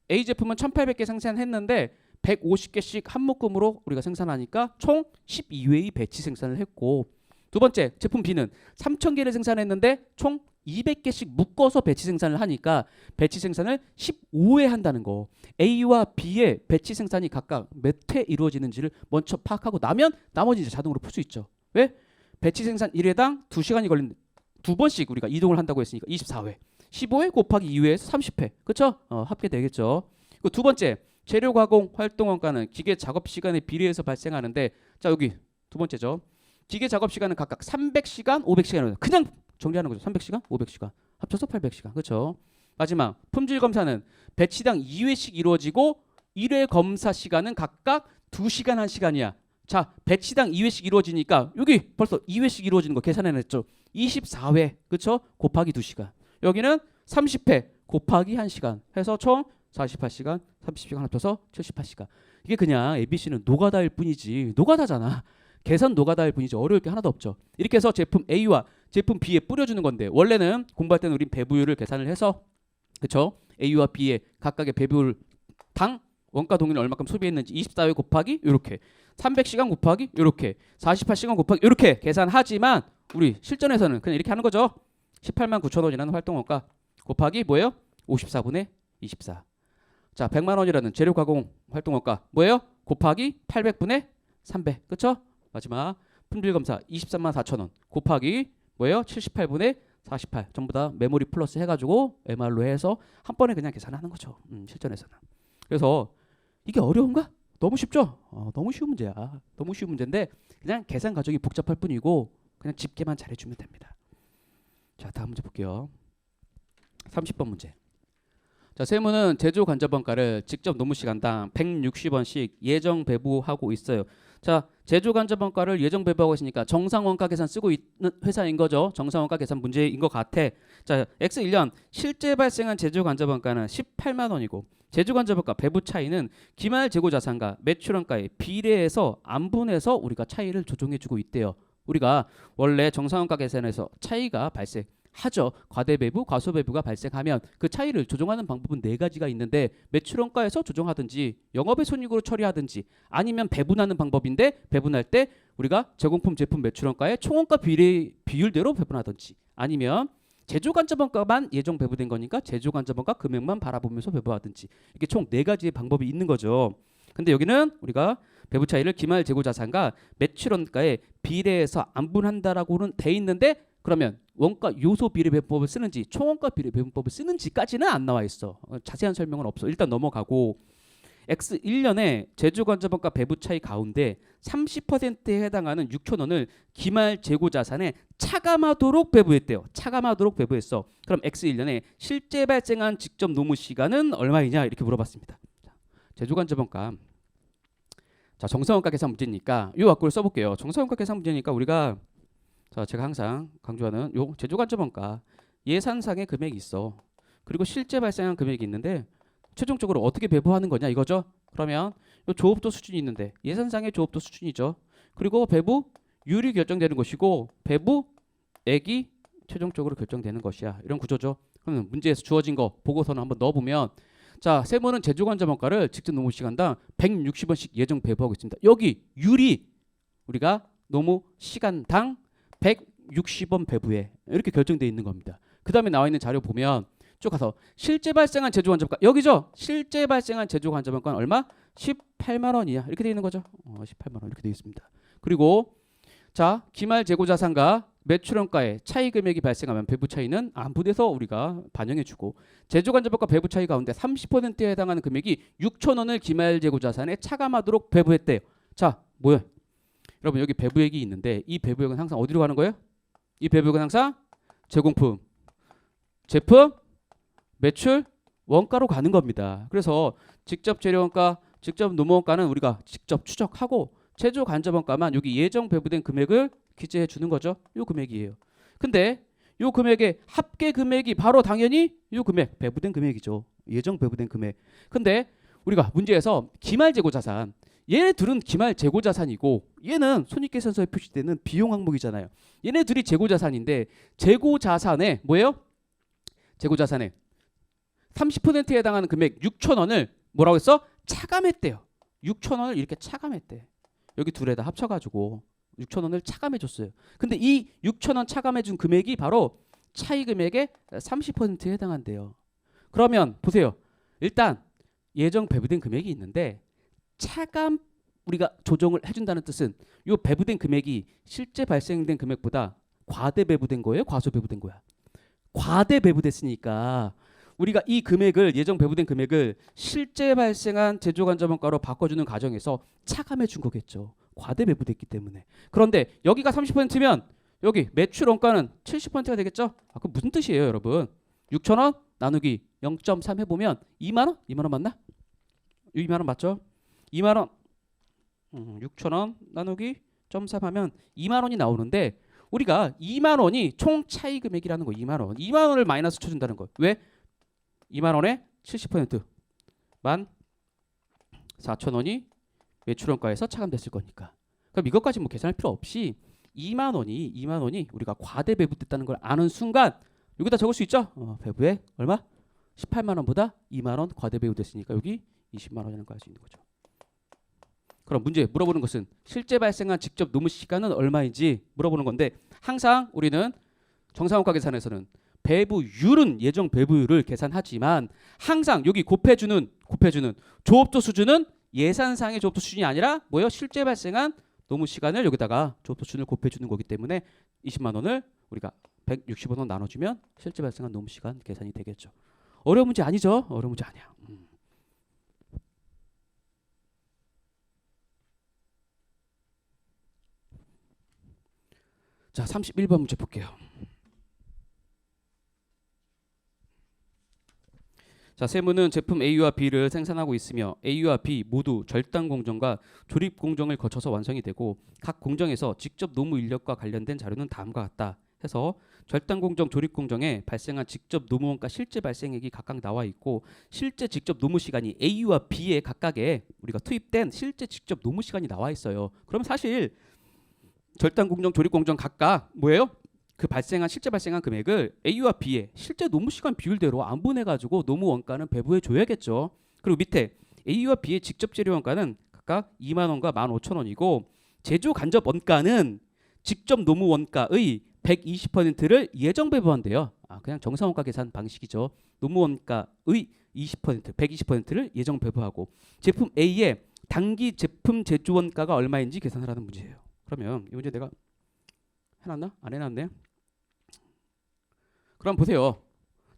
A 제품은 1800개 생산했는데 150개씩 한 묶음으로 우리가 생산하니까 총 12회의 배치 생산을 했고, 두 번째 제품 B는 3000개를 생산했는데 총 200개씩 묶어서 배치 생산을 하니까 배치 생산을 15회 한다는 거. A와 B의 배치 생산이 각각 몇 회 이루어지는지를 먼저 파악하고 나면 나머지 이제 자동으로 풀 수 있죠. 왜? 배치 생산 1회당 2시간이 걸리는데 두 번씩 우리가 이동을 한다고 했으니까 24회. 15회 곱하기 2회에서 30회. 그렇죠? 합계되겠죠. 그 두 번째, 재료 가공 활동 원가는 기계 작업 시간에 비례해서 발생하는데, 자, 여기 두 번째죠. 기계 작업 시간은 각각 300시간, 500시간. 그냥 정리하는 거죠. 300시간, 500시간. 합쳐서 800시간. 그렇죠? 마지막, 품질 검사는 배치당 2회씩 이루어지고 1회 검사 시간은 각각 2시간 1시간이야. 자, 배치당 2회씩 이루어지니까 여기 벌써 2회씩 이루어지는 거 계산해냈죠. 24회, 그렇죠? 곱하기 2시간. 여기는 30회 곱하기 1시간 해서 총 48시간, 30시간 합쳐서 78시간. 이게 그냥 ABC는 노가다일 뿐이지, 노가다잖아. 계산 노가다일 뿐이지 어려울 게 하나도 없죠. 이렇게 해서 제품 A와 제품 B에 뿌려주는 건데, 원래는 공부할 때는 우린 배부율을 계산을 해서, 그렇죠? A와 B의 각각의 배부율 당 원가 동일 얼마큼 소비했는지 24회 곱하기 이렇게 300시간 곱하기 이렇게 48시간 곱하기 이렇게 계산하지만 우리 실전에서는 그냥 이렇게 하는 거죠. 18만 9천 원이라는 활동 원가 곱하기 뭐예요? 54분의 24. 자, 100만 원이라는 재료 가공 활동 원가 뭐예요? 곱하기 800분의 300. 그렇죠? 마지막 품질 검사 23만 4천 원 곱하기 뭐예요? 78분의 48. 전부 다 메모리 플러스 해가지고 MR로 해서 한 번에 그냥 계산하는 거죠. 실전에서는. 그래서 이게 어려운가? 너무 쉽죠? 너무 쉬운 문제야. 너무 쉬운 문제인데 그냥 계산 과정이 복잡할 뿐이고 그냥 집계만 잘해주면 됩니다. 자, 다음 문제 볼게요. 30번 문제. 자, 세무는 제조 간접 원가를 직접 노무 시간당 160원씩 예정 배부하고 있어요. 자, 제조 간접 원가를 예정 배부하고 있으니까 정상 원가 계산 쓰고 있는 회사인 거죠. 정상 원가 계산 문제인 것 같아. 자, X1년 실제 발생한 제조 간접 원가는 18만 원이고 제조 간접 원가 배부 차이는 기말 재고 자산과 매출 원가에 비례해서 안분해서 우리가 차이를 조정해 주고 있대요. 우리가 원래 정상 원가 계산에서 차이가 발생하죠. 과대배부, 과소배부가 발생하면 그 차이를 조정하는 방법은 네 가지가 있는데, 매출원가에서 조정하든지 영업의 손익으로 처리하든지 아니면 배분하는 방법인데, 배분할 때 우리가 제공품 제품 매출원가의 총원가 비율대로 배분하든지, 아니면 제조간접원가만 예정 배부된 거니까 제조간접원가 금액만 바라보면서 배부하든지, 이렇게 총 네 가지의 방법이 있는 거죠. 근데 여기는 우리가 배부 차이를 기말 재고 자산과 매출원가에 비례해서 안분한다라고는 돼 있는데, 그러면 원가 요소 비례 배분법을 쓰는지 총원가 비례 배분법을 쓰는지까지는 안 나와 있어. 자세한 설명은 없어. 일단 넘어가고, X1년에 제조간접원가 배부 차이 가운데 30%에 해당하는 6천 원을 기말 재고 자산에 차감하도록 배부했대요. 차감하도록 배부했어. 그럼 X1년에 실제 발생한 직접 노무 시간은 얼마이냐 이렇게 물어봤습니다. 제조간접원가. 자, 정상원가 계산 문제니까 이 왁구를 써볼게요. 정상원가 계산 문제니까 우리가, 자, 제가 항상 강조하는 요 제조간접원가 예산상의 금액이 있어. 그리고 실제 발생한 금액이 있는데 최종적으로 어떻게 배부하는 거냐 이거죠. 그러면 요 조업도 수준이 있는데 예산상의 조업도 수준이죠. 그리고 배부율이 결정되는 것이고 배부액이 최종적으로 결정되는 것이야. 이런 구조죠. 그러면 문제에서 주어진 거 보고서는 한번 넣어보면, 자, 세무는 제조간접원가를 직접 노무 시간당 160원씩 예정 배부하고 있습니다. 여기 율이 우리가 노무 시간당 160원 배부에 이렇게 결정되어 있는 겁니다. 그 다음에 나와 있는 자료 보면 쭉 가서 실제 발생한 제조간접원가 여기죠. 실제 발생한 제조간접원가는 얼마? 18만 원이야. 이렇게 되어 있는 거죠. 18만 원 이렇게 되어 있습니다. 그리고 자, 기말 재고 자산과 매출원가의 차이 금액이 발생하면 배부 차이는 안부돼서 우리가 반영해주고 제조간접원가 배부 차이 가운데 30%에 해당하는 금액이 6,000원을 기말재고자산에 차감하도록 배부했대요. 자, 뭐야? 여러분 여기 배부액이 있는데 이 배부액은 항상 어디로 가는 거예요? 이 배부액은 항상 제공품, 제품, 매출, 원가로 가는 겁니다. 그래서 직접 재료원가, 직접 노무원가는 우리가 직접 추적하고 제조간접원가만 여기 예정 배부된 금액을 기재해 주는 거죠. 요 금액이에요. 근데 요 금액의 합계 금액이 바로 당연히 요 금액, 배부된 금액이죠. 예정 배부된 금액. 근데 우리가 문제에서 기말재고자산, 얘네 둘은 기말재고자산이고 얘는 손익계산서에 표시되는 비용 항목이잖아요. 얘네 둘이 재고자산인데 재고자산에 뭐예요? 재고자산에 30%에 해당하는 금액 6,000원을 뭐라고 했어? 차감했대요. 6,000원을 이렇게 차감했대. 여기 둘에다 합쳐가지고 6,000원을 차감해줬어요. 근데 이 6,000원 차감해준 금액이 바로 차이 금액의 30%에 해당한대요. 그러면 보세요. 일단 예정 배부된 금액이 있는데 차감 우리가 조정을 해준다는 뜻은 이 배부된 금액이 실제 발생된 금액보다 과대 배부된 거예요? 과소 배부된 거야? 과대 배부됐으니까 우리가 이 금액을 예정 배부된 금액을 실제 발생한 제조간접원가로 바꿔주는 과정에서 차감해 준 거겠죠. 과대 배부됐기 때문에. 그런데 여기가 30%면 여기 매출 원가는 70%가 되겠죠. 그럼 무슨 뜻이에요, 여러분? 6,000원 나누기 0.3 해보면 2만 원? 2만 원 맞나? 2만 원 맞죠? 2만 원 6,000원 나누기 0.3 하면 2만 원이 나오는데 우리가 2만 원이 총 차이 금액이라는 거. 2만 원. 2만 원을 마이너스 쳐준다는 거. 왜? 2만 원에 70% 14,000원이 매출원가에서 차감됐을 거니까. 그럼 이것까지 뭐 계산할 필요 없이 2만 원이 우리가 과대 배부됐다는 걸 아는 순간 여기다 적을 수 있죠. 배부에 얼마? 18만 원보다 2만 원 과대 배부됐으니까 여기 20만 원이라는 걸 알 수 있는 거죠. 그럼 문제 물어보는 것은 실제 발생한 직접 노무 시간은 얼마인지 물어보는 건데 항상 우리는 정상원가 계산에서는 배부율은 예정 배부율을 계산하지만 항상 여기 곱해주는 조업도 수준은 예산상의 조업도 수준이 아니라 뭐요? 실제 발생한 노무 시간을 여기다가 조업도 수준을 곱해주는 거기 때문에 20만 원을 우리가 160원 나눠주면 실제 발생한 노무 시간 계산이 되겠죠. 어려운 문제 아니죠? 어려운 문제 아니야. 자, 31번 문제 볼게요. 자, 세무는 제품 A와 B를 생산하고 있으며 A와 B 모두 절단 공정과 조립 공정을 거쳐서 완성이 되고 각 공정에서 직접 노무 인력과 관련된 자료는 다음과 같다 해서 절단 공정, 조립 공정에 발생한 직접 노무 원가 실제 발생액이 각각 나와 있고 실제 직접 노무 시간이 A와 B에 각각에 우리가 투입된 실제 직접 노무 시간이 나와 있어요. 그럼 사실 절단 공정, 조립 공정 각각 뭐예요? 그 실제 발생한 금액을 A와 B의 실제 노무 시간 비율대로 안분해가지고 노무 원가는 배부해 줘야겠죠. 그리고 밑에 A와 B의 직접 재료 원가는 각각 2만 원과 15,000원이고 제조 간접 원가는 직접 노무 원가의 120%를 예정 배부한대요. 그냥 정상 원가 계산 방식이죠. 노무 원가의 20%, 120%를 예정 배부하고 제품 A의 단기 제품 제조 원가가 얼마인지 계산하라는 문제예요. 그러면 이 문제 내가 해놨나? 안 해놨네. 그럼 보세요.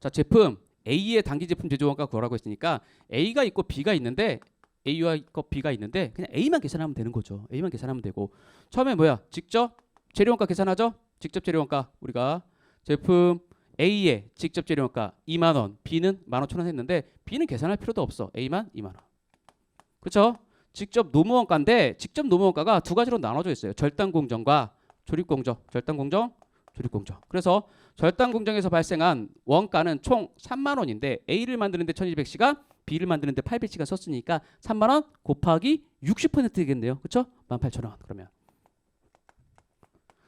자, 제품 A의 단기 제품 제조 원가 구하라고 했으니까 A가 있고 B가 있는데 A와 있고 B가 있는데 그냥 A만 계산하면 되는 거죠. A만 계산하면 되고 처음에 뭐야? 직접 재료 원가 계산하죠? 직접 재료 원가 우리가 제품 A의 직접 재료 원가 2만 원, B는 15,000원 했는데 B는 계산할 필요도 없어. A만 2만 원. 그렇죠? 직접 노무 원가인데 직접 노무 원가가 두 가지로 나눠져 있어요. 절단 공정과 조립 공정. 절단 공정, 조립 공정. 그래서 절단 공정에서 발생한 원가는 총 3만 원인데 A를 만드는데 1200시간, B를 만드는데 800시간 썼으니까 3만 원 곱하기 60% 되겠네요. 그렇죠? 18,000원. 그러면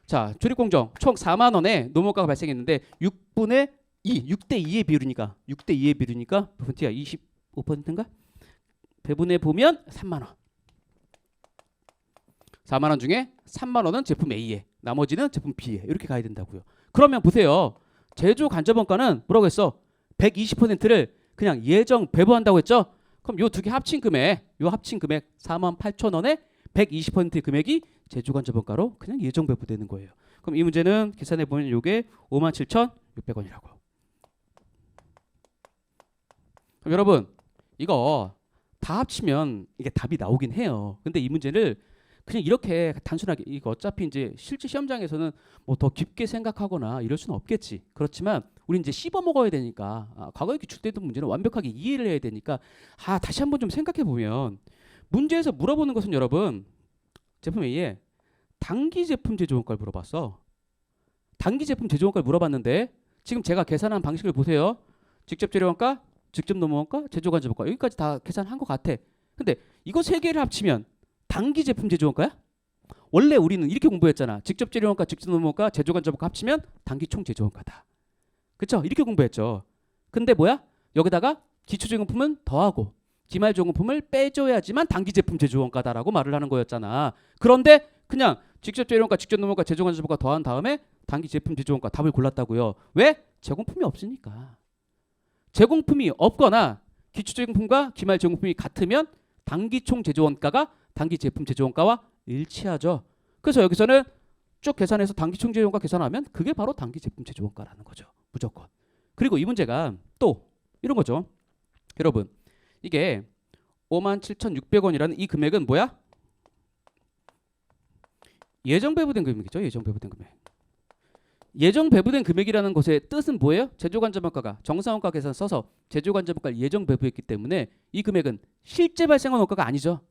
자, 조립 공정 총 4만 원에 노무 원가가 발생했는데 6분의 2, 6대 2의 비율이니까 6대 2의 비율이니까 몇 퍼센트야? 25%인가? 배분해 보면 3만 원. 4만 원 중에 3만 원은 제품 A에, 나머지는 제품 B에 이렇게 가야 된다고요. 그러면 보세요. 제조 간접 원가는 뭐라고 했어? 120%를 그냥 예정 배부한다고 했죠? 그럼 요 두 개 합친 금액, 48,000원에 120%의 금액이 제조 간접 원가로 그냥 예정 배부되는 거예요. 그럼 이 문제는 계산해 보면 요게 57,600원이라고. 그럼 여러분 이거 다 합치면 이게 답이 나오긴 해요. 근데 이 문제를 그냥 이렇게 단순하게 이거 어차피 이제 실제 시험장에서는 뭐 더 깊게 생각하거나 이럴 수는 없겠지. 그렇지만 우리 이제 씹어 먹어야 되니까 과거에 기출됐던 문제는 완벽하게 이해를 해야 되니까 다시 한번 좀 생각해 보면 문제에서 물어보는 것은 여러분 제품 A에 단기 제품 제조원가를 물어봤어. 단기 제품 제조원가를 물어봤는데 지금 제가 계산한 방식을 보세요. 직접 재료원가, 직접 노무원가, 제조간접원가 여기까지 다 계산한 것 같아. 근데 이거 세 개를 합치면 단기 제품 제조원가야? 원래 우리는 이렇게 공부했잖아. 직접 재료원가, 직접 노무원가, 제조간접원가 합치면 단기 총 제조원가다. 그쵸? 이렇게 공부했죠. 근데 뭐야? 여기다가 기초제공품은 더하고 기말제공품을 빼줘야지만 단기 제품 제조원가다라고 말을 하는 거였잖아. 그런데 그냥 직접 재료원가, 직접 노무원가, 제조간접원가 더한 다음에 단기 제품 제조원가 답을 골랐다고요. 왜? 제공품이 없으니까. 제공품이 없거나 기초제공품과 기말제공품이 같으면 단기 총 제조원가가 단기 제품 제조원가와 일치하죠. 그래서 여기서는 쭉 계산해서 단기 총 제조원가 계산하면 그게 바로 단기 제품 제조원가라는 거죠. 무조건. 그리고 이 문제가 또 이런 거죠. 여러분 이게 57,600원이라는 이 금액은 뭐야? 예정 배부된 금액이죠. 예정 배부된 금액. 예정 배부된 금액이라는 것의 뜻은 뭐예요? 제조간접원가가 정상원가 계산 써서 제조간접원가를 예정 배부했기 때문에 이 금액은 실제 발생한 원가가 아니죠.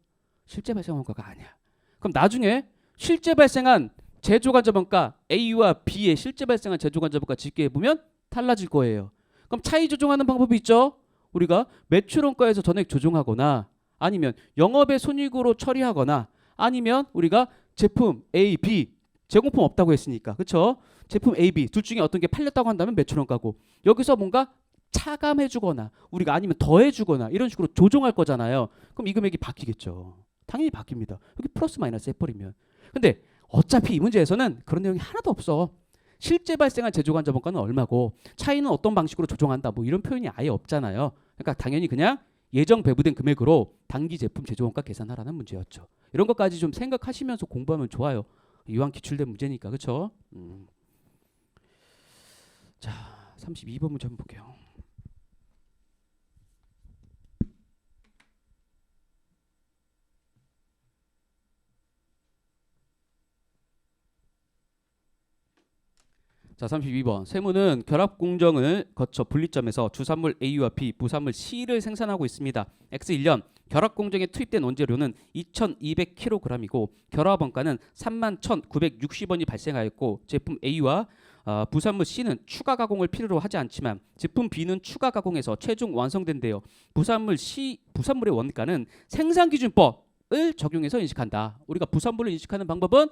실제 발생한 원가가 아니야. 그럼 나중에 실제 발생한 제조간접원가 A와 B의 실제 발생한 제조간접원가 집계해보면 달라질 거예요. 그럼 차이 조정하는 방법이 있죠. 우리가 매출원가에서 전액 조정하거나 아니면 영업의 손익으로 처리하거나 아니면 우리가 제품 A, B 제공품 없다고 했으니까 그렇죠? 제품 A, B 둘 중에 어떤 게 팔렸다고 한다면 매출원가고 여기서 뭔가 차감해주거나 우리가 아니면 더해주거나 이런 식으로 조정할 거잖아요. 그럼 이 금액이 바뀌겠죠. 당연히 바뀝니다. 여기 플러스 마이너스 해버리면. 근데 어차피 이 문제에서는 그런 내용이 하나도 없어. 실제 발생한 제조간접원가는 얼마고 차이는 어떤 방식으로 조정한다 뭐 이런 표현이 아예 없잖아요. 그러니까 당연히 그냥 예정 배부된 금액으로 단기 제품 제조원가 계산하라는 문제였죠. 이런 것까지 좀 생각하시면서 공부하면 좋아요. 이왕 기출된 문제니까 그렇죠? 자 32번 문제 한번 볼게요. 자 32번 세무는 결합 공정을 거쳐 분리점에서 주산물 A와 B, 부산물 C를 생산하고 있습니다. X1년 결합 공정에 투입된 원재료는 2,200kg이고 결합 원가는 31,960원이 발생하였고 제품 A와 부산물 C는 추가 가공을 필요로 하지 않지만 제품 B는 추가 가공해서 최종 완성된대요. 부산물의 원가는 생산기준법을 적용해서 인식한다. 우리가 부산물을 인식하는 방법은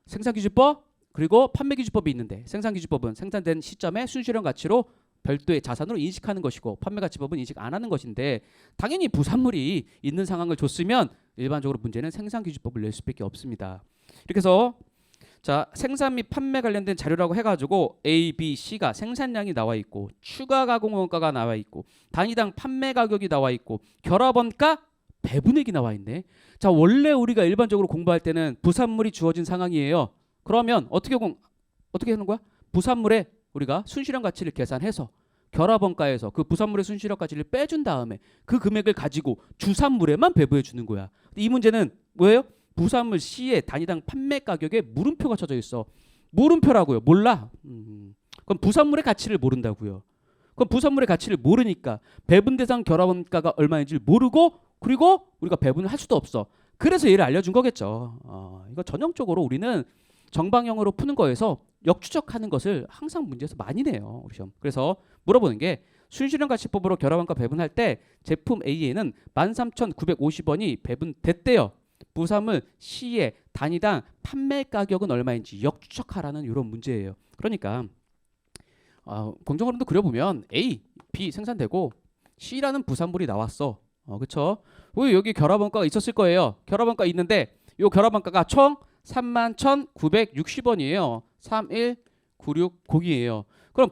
생산기준법 그리고 판매기준법이 있는데 생산기준법은 생산된 시점에 순실현 가치로 별도의 자산으로 인식하는 것이고 판매가치법은 인식 안 하는 것인데 당연히 부산물이 있는 상황을 줬으면 일반적으로 문제는 생산기준법을 낼 수밖에 없습니다. 이렇게 해서 자 생산 및 판매 관련된 자료라고 해가지고 A, B, C가 생산량이 나와 있고 추가 가공 원가가 나와 있고 단위당 판매 가격이 나와 있고 결합원가 배분액이 나와 있네. 자 원래 우리가 일반적으로 공부할 때는 부산물이 주어진 상황이에요. 그러면 어떻게 하는 거야? 부산물에 우리가 순실현 가치를 계산해서 결합원가에서 그 부산물의 순실현 가치를 빼준 다음에 그 금액을 가지고 주산물에만 배부해 주는 거야. 이 문제는 뭐예요? 부산물 C의 단위당 판매 가격에 물음표가 쳐져 있어. 물음표라고요. 몰라. 그럼 부산물의 가치를 모른다고요. 그럼 부산물의 가치를 모르니까 배분 대상 결합원가가 얼마인지 모르고 그리고 우리가 배분을 할 수도 없어. 그래서 얘를 알려준 거겠죠. 이거 전형적으로 우리는 정방형으로 푸는 거에서 역추적하는 것을 항상 문제에서 많이 내요. 우리 시험. 그래서 물어보는 게 순실현 가치법으로 결합원가 배분할 때 제품 A에는 13,950원이 배분됐대요. 부산물 C의 단위당 판매 가격은 얼마인지 역추적하라는 이런 문제예요. 그러니까 공정거론도 그려보면 A, B 생산되고 C라는 부산물이 나왔어. 그렇죠? 여기 결합원가가 있었을 거예요. 결합원가 있는데 이 결합원가가 총 31,960원이에요. 31,960이에요. 그럼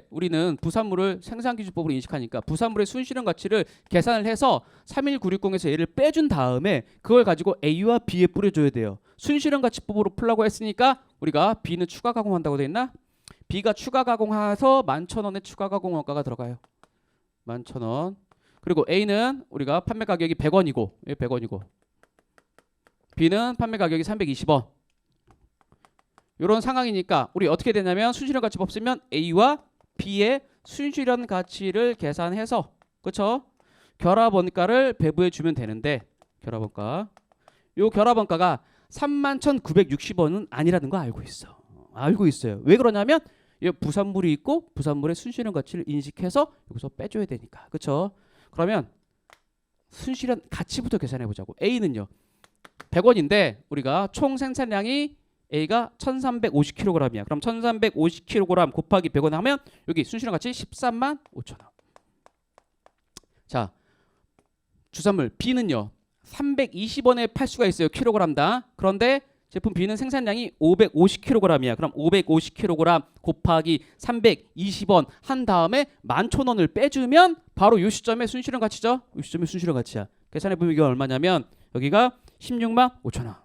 우리는 부산물을 생산기준법으로 인식하니까 부산물의 순실현 가치를 계산을 해서 31,960에서 얘를 빼준 다음에 그걸 가지고 A와 B에 뿌려줘야 돼요. 순실현가치법으로 풀라고 했으니까 우리가 B는 추가 가공한다고 돼 있나? B가 추가 가공해서 11,000원의 추가 가공 원가가 들어가요. 11,000원. 그리고 A는 우리가 판매 가격이 100원이고 100원이고 B는 판매 가격이 320원. 이런 상황이니까 우리 어떻게 되냐면 순실현가치법 쓰면 A와 B의 순실현 가치를 계산해서 그렇죠? 결합원가를 배부해 주면 되는데 결합원가 요 결합원가가 31,960원은 아니라는 거 알고 있어. 알고 있어요. 왜 그러냐면 이 부산물이 있고 부산물의 순실현 가치를 인식해서 여기서 빼줘야 되니까. 그렇죠? 그러면 순실현 가치부터 계산해 보자고. A는요. 100원인데 우리가 총 생산량이 A가 1350kg이야. 그럼 1350kg 곱하기 100원 하면 여기 순실현 가치 13만 5천 원. 자, 주산물 B는요. 320원에 팔 수가 있어요. 킬로그램당. 그런데 제품 B는 생산량이 550kg이야. 그럼 550kg 곱하기 320원 한 다음에 11,000원을 빼주면 바로 이 시점에 순실현 가치죠. 이 시점에 순실현 가치야. 계산해 보면 이게 얼마냐면 여기가 16만 5천 원.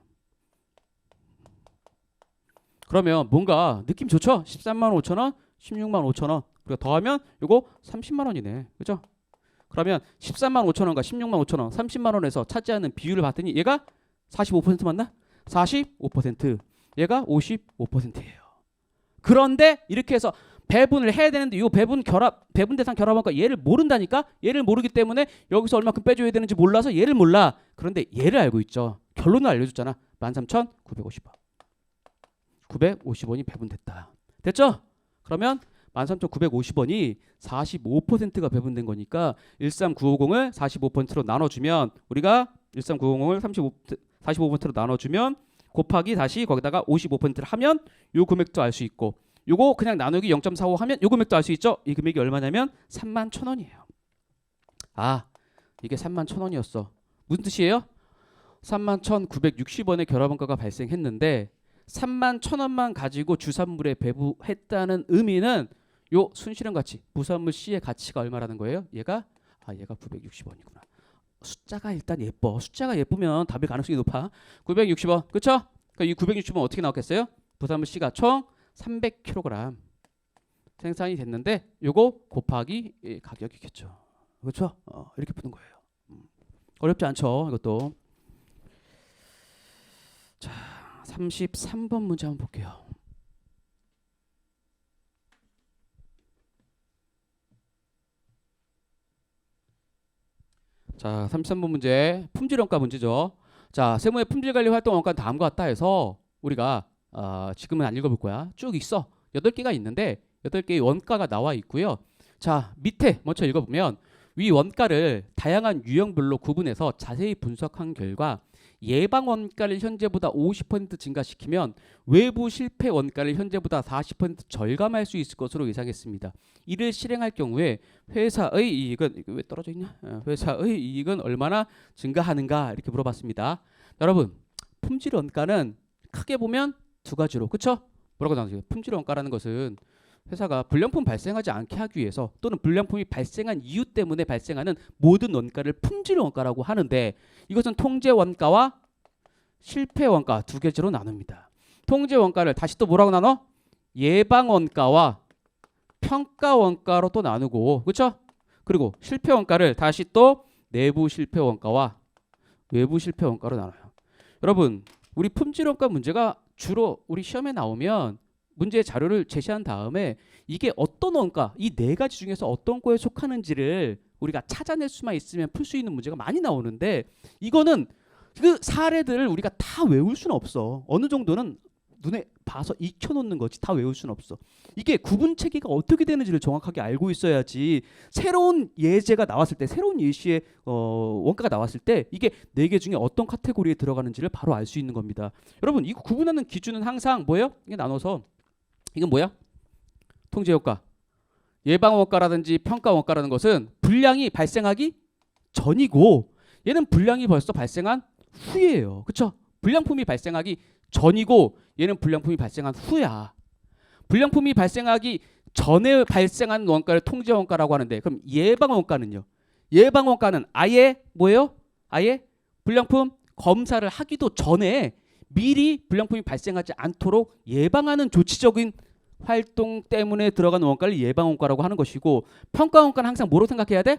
그러면 뭔가 느낌 좋죠? 13만 5천 원, 16만 5천 원. 그리고 더하면 이거 30만 원이네. 그죠? 그러면 13만 5천 원과 16만 5천 원, 30만 원에서 차지하는 비율을 봤더니 얘가 45% 맞나? 45%. 얘가 55%예요. 그런데 이렇게 해서 배분을 해야 되는데 이 배분 대상 결합원가 얘를 모른다니까? 얘를 모르기 때문에 여기서 얼마큼 빼줘야 되는지 몰라서 얘를 몰라. 그런데 얘를 알고 있죠. 결론을 알려줬잖아. 13,950원. 950원이 배분됐다. 됐죠? 그러면 13,950원이 45%가 배분된 거니까 13950을 45%로 나눠주면 우리가 13950을 45%로 나눠주면 곱하기 다시 거기다가 55%를 하면 요 금액도 알 수 있고 요거 그냥 나누기 0.45 하면 요 금액도 알 수 있죠. 이 금액이 얼마냐면 31,000원이에요. 아, 이게 31,000원이었어. 무슨 뜻이에요? 31,960원의 결합원가가 발생했는데 31,000원만 가지고 주산물에 배부했다는 의미는 요 순실현 가치, 부산물 C의 가치가 얼마라는 거예요? 얘가 960원이구나. 숫자가 일단 예뻐. 숫자가 예쁘면 답일 가능성이 높아. 960원. 그렇죠? 그러니까 이 960원 어떻게 나왔겠어요? 부산물 C가 총 300kg 생산이 됐는데 요거 곱하기 가격이겠죠. 그렇죠? 이렇게 푸는 거예요. 어렵지 않죠? 이것도. 자, 33번 문제 한번 볼게요. 자, 33번 문제 품질원가 문제죠. 자, 세무의 품질관리 활동 원가는 다음과 같다 해서 우리가 지금은 안 읽어볼 거야. 쭉 있어. 8개가 있는데 8개의 원가가 나와 있고요. 자, 밑에 먼저 읽어보면 위 원가를 다양한 유형별로 구분해서 자세히 분석한 결과 예방 원가를 현재보다 50% 증가시키면 외부 실패 원가를 현재보다 40% 절감할 수 있을 것으로 예상했습니다. 이를 실행할 경우에 회사의 이익은 이거 왜 떨어져 있냐? 회사의 이익은 얼마나 증가하는가 이렇게 물어봤습니다. 여러분, 품질 원가는 크게 보면 두 가지로, 그렇죠? 뭐라고 나오죠? 품질 원가라는 것은 회사가 불량품 발생하지 않게 하기 위해서 또는 불량품이 발생한 이유 때문에 발생하는 모든 원가를 품질 원가라고 하는데 이것은 통제 원가와 실패 원가 두 개로 나눕니다. 통제 원가를 다시 또 뭐라고 나눠? 예방 원가와 평가 원가로 또 나누고, 그렇죠? 그리고 실패 원가를 다시 또 내부 실패 원가와 외부 실패 원가로 나눠요. 여러분, 우리 품질 원가 문제가 주로 우리 시험에 나오면 문제의 자료를 제시한 다음에 이게 어떤 원가, 이 네 가지 중에서 어떤 거에 속하는지를 우리가 찾아낼 수만 있으면 풀 수 있는 문제가 많이 나오는데 이거는 그 사례들을 우리가 다 외울 수는 없어. 어느 정도는 눈에 봐서 익혀놓는 거지 다 외울 수는 없어. 이게 구분 체계가 어떻게 되는지를 정확하게 알고 있어야지 새로운 예제가 나왔을 때 새로운 예시의 원가가 나왔을 때 이게 네 개 중에 어떤 카테고리에 들어가는지를 바로 알 수 있는 겁니다. 여러분, 이거 구분하는 기준은 항상 뭐예요? 이게 나눠서 이건 뭐야? 통제 효과. 예방 원가라든지 평가 원가라는 것은 불량이 발생하기 전이고 얘는 불량이 벌써 발생한 후예요. 그렇죠? 불량품이 발생하기 전이고 얘는 불량품이 발생한 후야. 불량품이 발생하기 전에 발생한 원가를 통제 원가라고 하는데 그럼 예방 원가는요? 예방 원가는 아예 뭐예요? 아예 불량품 검사를 하기도 전에 미리 불량품이 발생하지 않도록 예방하는 조치적인 활동 때문에 들어가는 원가를 예방 원가라고 하는 것이고, 평가 원가는 항상 뭐로 생각해야 돼?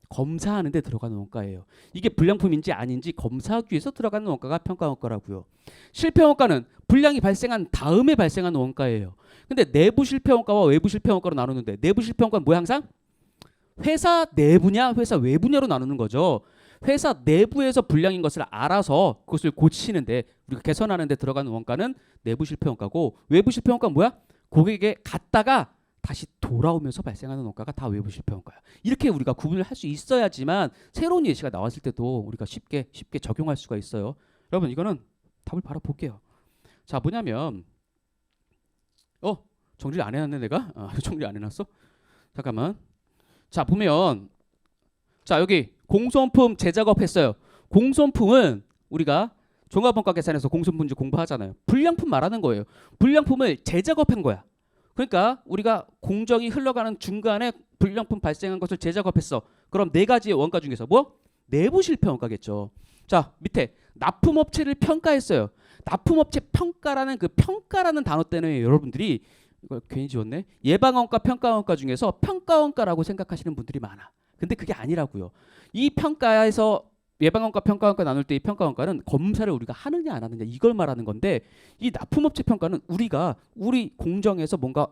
검사하는 데 들어가는 원가예요. 이게 불량품인지 아닌지 검사하기 위해서 들어가는 원가가 평가 원가라고요. 실패 원가는 불량이 발생한 다음에 발생하는 원가예요. 근데 내부 실패 원가와 외부 실패 원가로 나누는데, 내부 실패 원가는 뭐야? 항상 회사 내부냐 회사 외부냐로 나누는 거죠. 회사 내부에서 불량인 것을 알아서 그것을 고치는데, 우리가 개선하는 데 들어가는 원가는 내부 실패 원가고, 외부 실패 원가는 뭐야? 고객에게 갔다가 다시 돌아오면서 발생하는 원가가 다 외부 실패 원가야. 이렇게 우리가 구분을 할 수 있어야지만 새로운 예시가 나왔을 때도 우리가 쉽게 적용할 수가 있어요. 여러분, 이거는 답을 바로 볼게요. 자, 뭐냐면 정리를 안 해놨네 내가? 정리 안 해놨어? 잠깐만. 자, 보면 자, 여기 공손품 재작업 했어요. 공손품은 우리가 종합원가 계산에서 공손품인지 공부하잖아요. 불량품 말하는 거예요. 불량품을 재작업한 거야. 그러니까 우리가 공정이 흘러가는 중간에 불량품 발생한 것을 재작업했어. 그럼 네 가지의 원가 중에서 뭐? 내부 실패 원가겠죠. 자, 밑에 납품업체를 평가했어요. 납품업체 평가라는 그 평가라는 단어 때문에 여러분들이 이걸 괜히 지웠네. 예방원가, 평가원가 중에서 평가원가라고 생각하시는 분들이 많아. 근데 그게 아니라고요. 이 평가에서 예방원가, 평가원가 나눌 때 이 평가원가는 검사를 우리가 하느냐 안 하느냐 이걸 말하는 건데, 이 납품업체 평가는 우리 공정에서 뭔가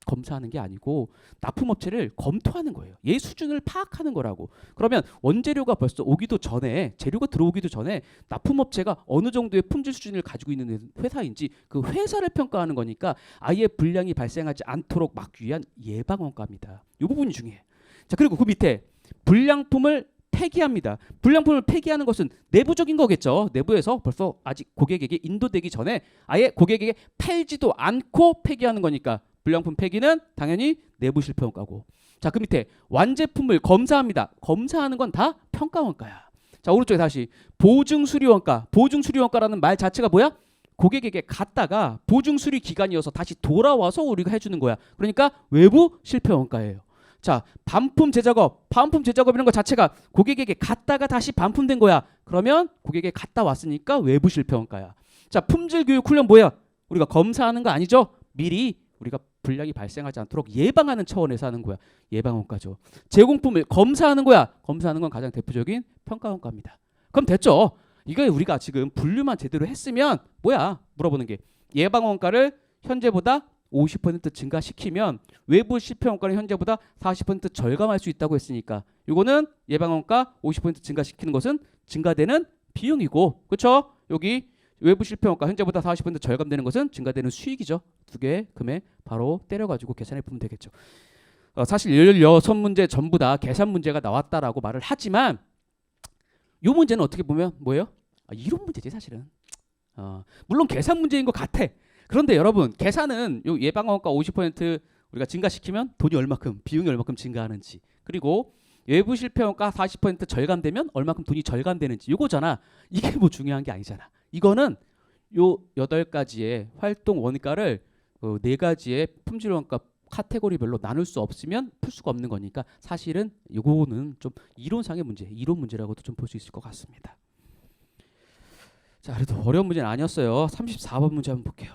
검사하는 게 아니고 납품업체를 검토하는 거예요. 얘 수준을 파악하는 거라고. 그러면 원재료가 벌써 오기도 전에, 재료가 들어오기도 전에 납품업체가 어느 정도의 품질 수준을 가지고 있는 회사인지 그 회사를 평가하는 거니까 아예 불량이 발생하지 않도록 막기 위한 예방원가입니다. 이 부분이 중요해요. 자, 그리고 그 밑에 불량품을 폐기합니다. 불량품을 폐기하는 것은 내부적인 거겠죠. 내부에서 벌써 아직 고객에게 인도되기 전에 아예 고객에게 팔지도 않고 폐기하는 거니까 불량품 폐기는 당연히 내부 실패 원가고. 자, 그 밑에 완제품을 검사합니다. 검사하는 건 다 평가 원가야. 자, 오른쪽에 다시 보증 수리 원가. 보증 수리 원가라는 말 자체가 뭐야? 고객에게 갔다가 보증 수리 기간이어서 다시 돌아와서 우리가 해주는 거야. 그러니까 외부 실패 원가예요. 자, 반품 재작업. 반품 재작업이라는 것 자체가 고객에게 갔다가 다시 반품된 거야. 그러면 고객에게 갔다 왔으니까 외부 실패 원가야. 자, 품질 교육 훈련 뭐야? 우리가 검사하는 거 아니죠? 미리 우리가 불량이 발생하지 않도록 예방하는 차원에서 하는 거야. 예방 원가죠. 제공품을 검사하는 거야. 검사하는 건 가장 대표적인 평가 원가입니다. 그럼 됐죠? 이거 우리가 지금 분류만 제대로 했으면 뭐야? 물어보는 게 예방 원가를 현재보다 50% 증가시키면 외부 실패 원가는 현재보다 40% 절감할 수 있다고 했으니까, 이거는 예방 원가 50% 증가시키는 것은 증가되는 비용이고, 그렇죠? 여기 외부 실패 원가 현재보다 40% 절감되는 것은 증가되는 수익이죠. 두 개의 금액 바로 때려가지고 계산해 보면 되겠죠. 사실 16문제 전부 다 계산 문제가 나왔다라고 말을 하지만 이 문제는 어떻게 보면 뭐예요? 이론 문제지 사실은. 물론 계산 문제인 것 같아. 그런데 여러분, 계산은 요 예방원가 50% 우리가 증가시키면 돈이 얼마큼, 비용이 얼마큼 증가하는지, 그리고 외부 실패원가 40% 절감되면 얼마큼 돈이 절감되는지, 요거잖아. 이게 뭐 중요한 게 아니잖아. 이거는 요 8가지의 활동 원가를 4가지의 품질 원가 카테고리별로 나눌 수 없으면 풀 수가 없는 거니까 사실은 요거는 좀 이론상의 문제, 이론 문제라고도 좀 볼 수 있을 것 같습니다. 자, 그래도 어려운 문제는 아니었어요. 34번 문제 한번 볼게요.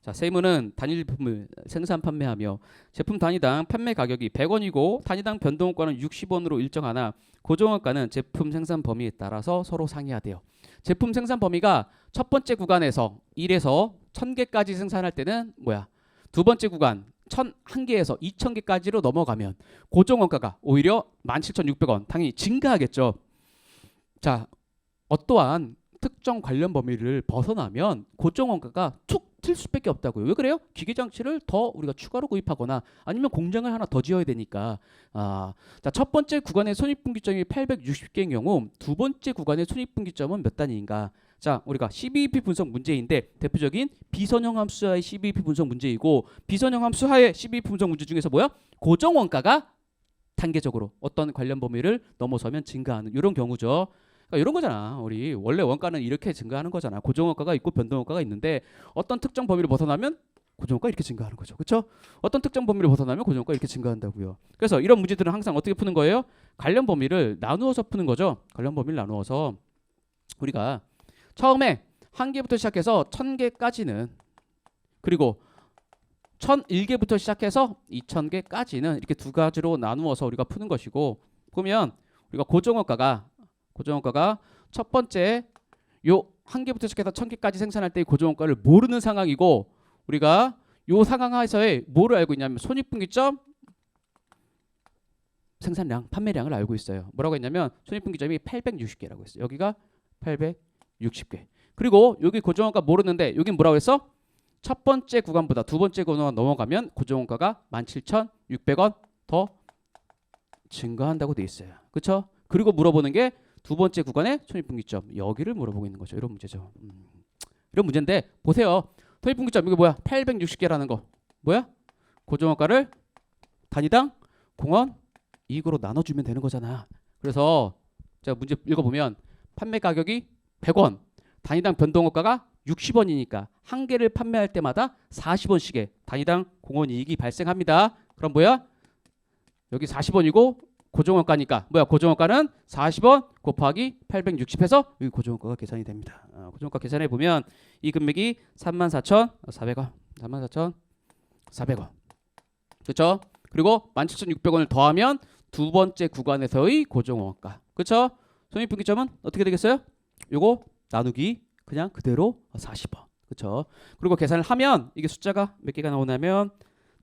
자, 세무는 단일 제품을 생산 판매하며 제품 단위당 판매 가격이 100원이고 단위당 변동원가는 60원으로 일정하나 고정원가는 제품 생산 범위에 따라서 서로 상이하대요. 제품 생산 범위가 첫 번째 구간에서 1에서 1000개까지 생산할 때는 뭐야? 두 번째 구간 1001개에서 2000개까지로 넘어가면 고정원가가 오히려 17,600원 당연히 증가하겠죠. 자, 어떠한 특정 관련 범위를 벗어나면 고정원가가 툭 튈 수밖에 없다고요. 왜 그래요? 기계장치를 더 우리가 추가로 구입하거나 아니면 공장을 하나 더 지어야 되니까. 자, 첫 번째 구간의 손익분기점이 860개인 경우 두 번째 구간의 손익분기점은 몇 단위인가? 자, 우리가 CBEP 분석 문제인데 대표적인 비선형 함수하의 CBEP 분석 문제이고, 비선형 함수하의 CBEP 분석 문제 중에서 뭐야? 고정원가가 단계적으로 어떤 관련 범위를 넘어서면 증가하는 이런 경우죠. 그러니까 이런 거잖아. 우리 원래 원가는 이렇게 증가하는 거잖아. 고정원가가 있고 변동원가가 있는데 어떤 특정 범위를 벗어나면 고정원가 이렇게 증가하는 거죠. 그렇죠? 어떤 특정 범위를 벗어나면 고정원가 이렇게 증가한다고요. 그래서 이런 문제들은 항상 어떻게 푸는 거예요? 관련 범위를 나누어서 푸는 거죠. 관련 범위를 나누어서 우리가 처음에 1개부터 시작해서 1000개까지는, 그리고 1001개부터 시작해서 2000개까지는 이렇게 두 가지로 나누어서 우리가 푸는 것이고, 보면 우리가 고정원가가 첫 번째 요 1개부터 시작해서 1000개까지 생산할 때 고정원가를 모르는 상황이고, 우리가 요 상황 하에서의 뭐를 알고 있냐면 손익분기점, 생산량, 판매량을 알고 있어요. 뭐라고 했냐면 손익분기점이 860개라고 했어요. 여기가 860개. 그리고 여기 고정원가 모르는데 여긴 뭐라고 했어? 첫 번째 구간보다 두 번째 구간 넘어가면 고정원가가 17,600원 더 증가한다고 돼 있어요. 그렇죠? 그리고 물어보는 게 두 번째 구간의 손익분기점, 여기를 물어보고 있는 거죠. 이런 문제죠. 이런 문제인데 보세요. 손익분기점 이게 뭐야? 860개라는 거 뭐야? 고정원가를 단위당 공원 이익으로 나눠주면 되는 거잖아. 그래서 제가 문제 읽어보면 판매 가격이 100원, 단위당 변동원가가 60원이니까 한 개를 판매할 때마다 40원씩의 단위당 공원 이익이 발생합니다. 그럼 뭐야? 여기 40원이고 고정원가니까 뭐야? 고정원가는 40원 곱하기 860해서 여기 고정원가가 계산이 됩니다. 고정원가 계산해 보면 이 금액이 34,400원, 34,400원. 그렇죠? 그리고 17,600원을 더하면 두 번째 구간에서의 고정원가. 그렇죠? 손익분기점은 어떻게 되겠어요? 요거 나누기 그냥 그대로 40원. 그렇죠? 그리고 계산을 하면 이게 숫자가 몇 개가 나오냐면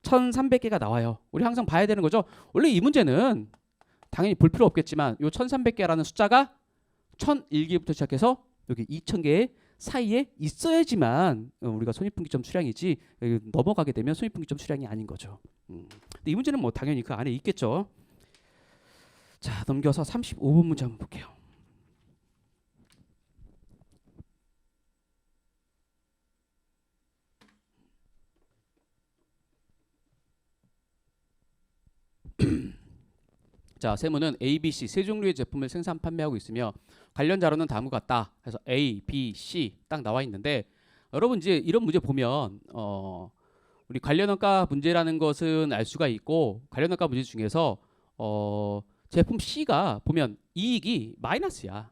1300개가 나와요. 우리 항상 봐야 되는 거죠. 원래 이 문제는 당연히 볼 필요 없겠지만 요 1300개라는 숫자가 1001개부터 시작해서 여기 2000개 사이에 있어야지만 우리가 손익분기점 수량이지 넘어가게 되면 손익분기점 수량이 아닌 거죠. 근데 이 문제는 뭐 당연히 그 안에 있겠죠. 자, 넘겨서 35번 문제 한번 볼게요. 자, 세무는 A, B, C 세 종류의 제품을 생산 판매하고 있으며 관련 자료는 다음과 같다. 그래서 A, B, C 딱 나와 있는데 여러분 이제 이런 문제 보면 우리 관련원가 문제라는 것은 알 수가 있고 관련원가 문제 중에서 제품 C가 보면 이익이 마이너스야.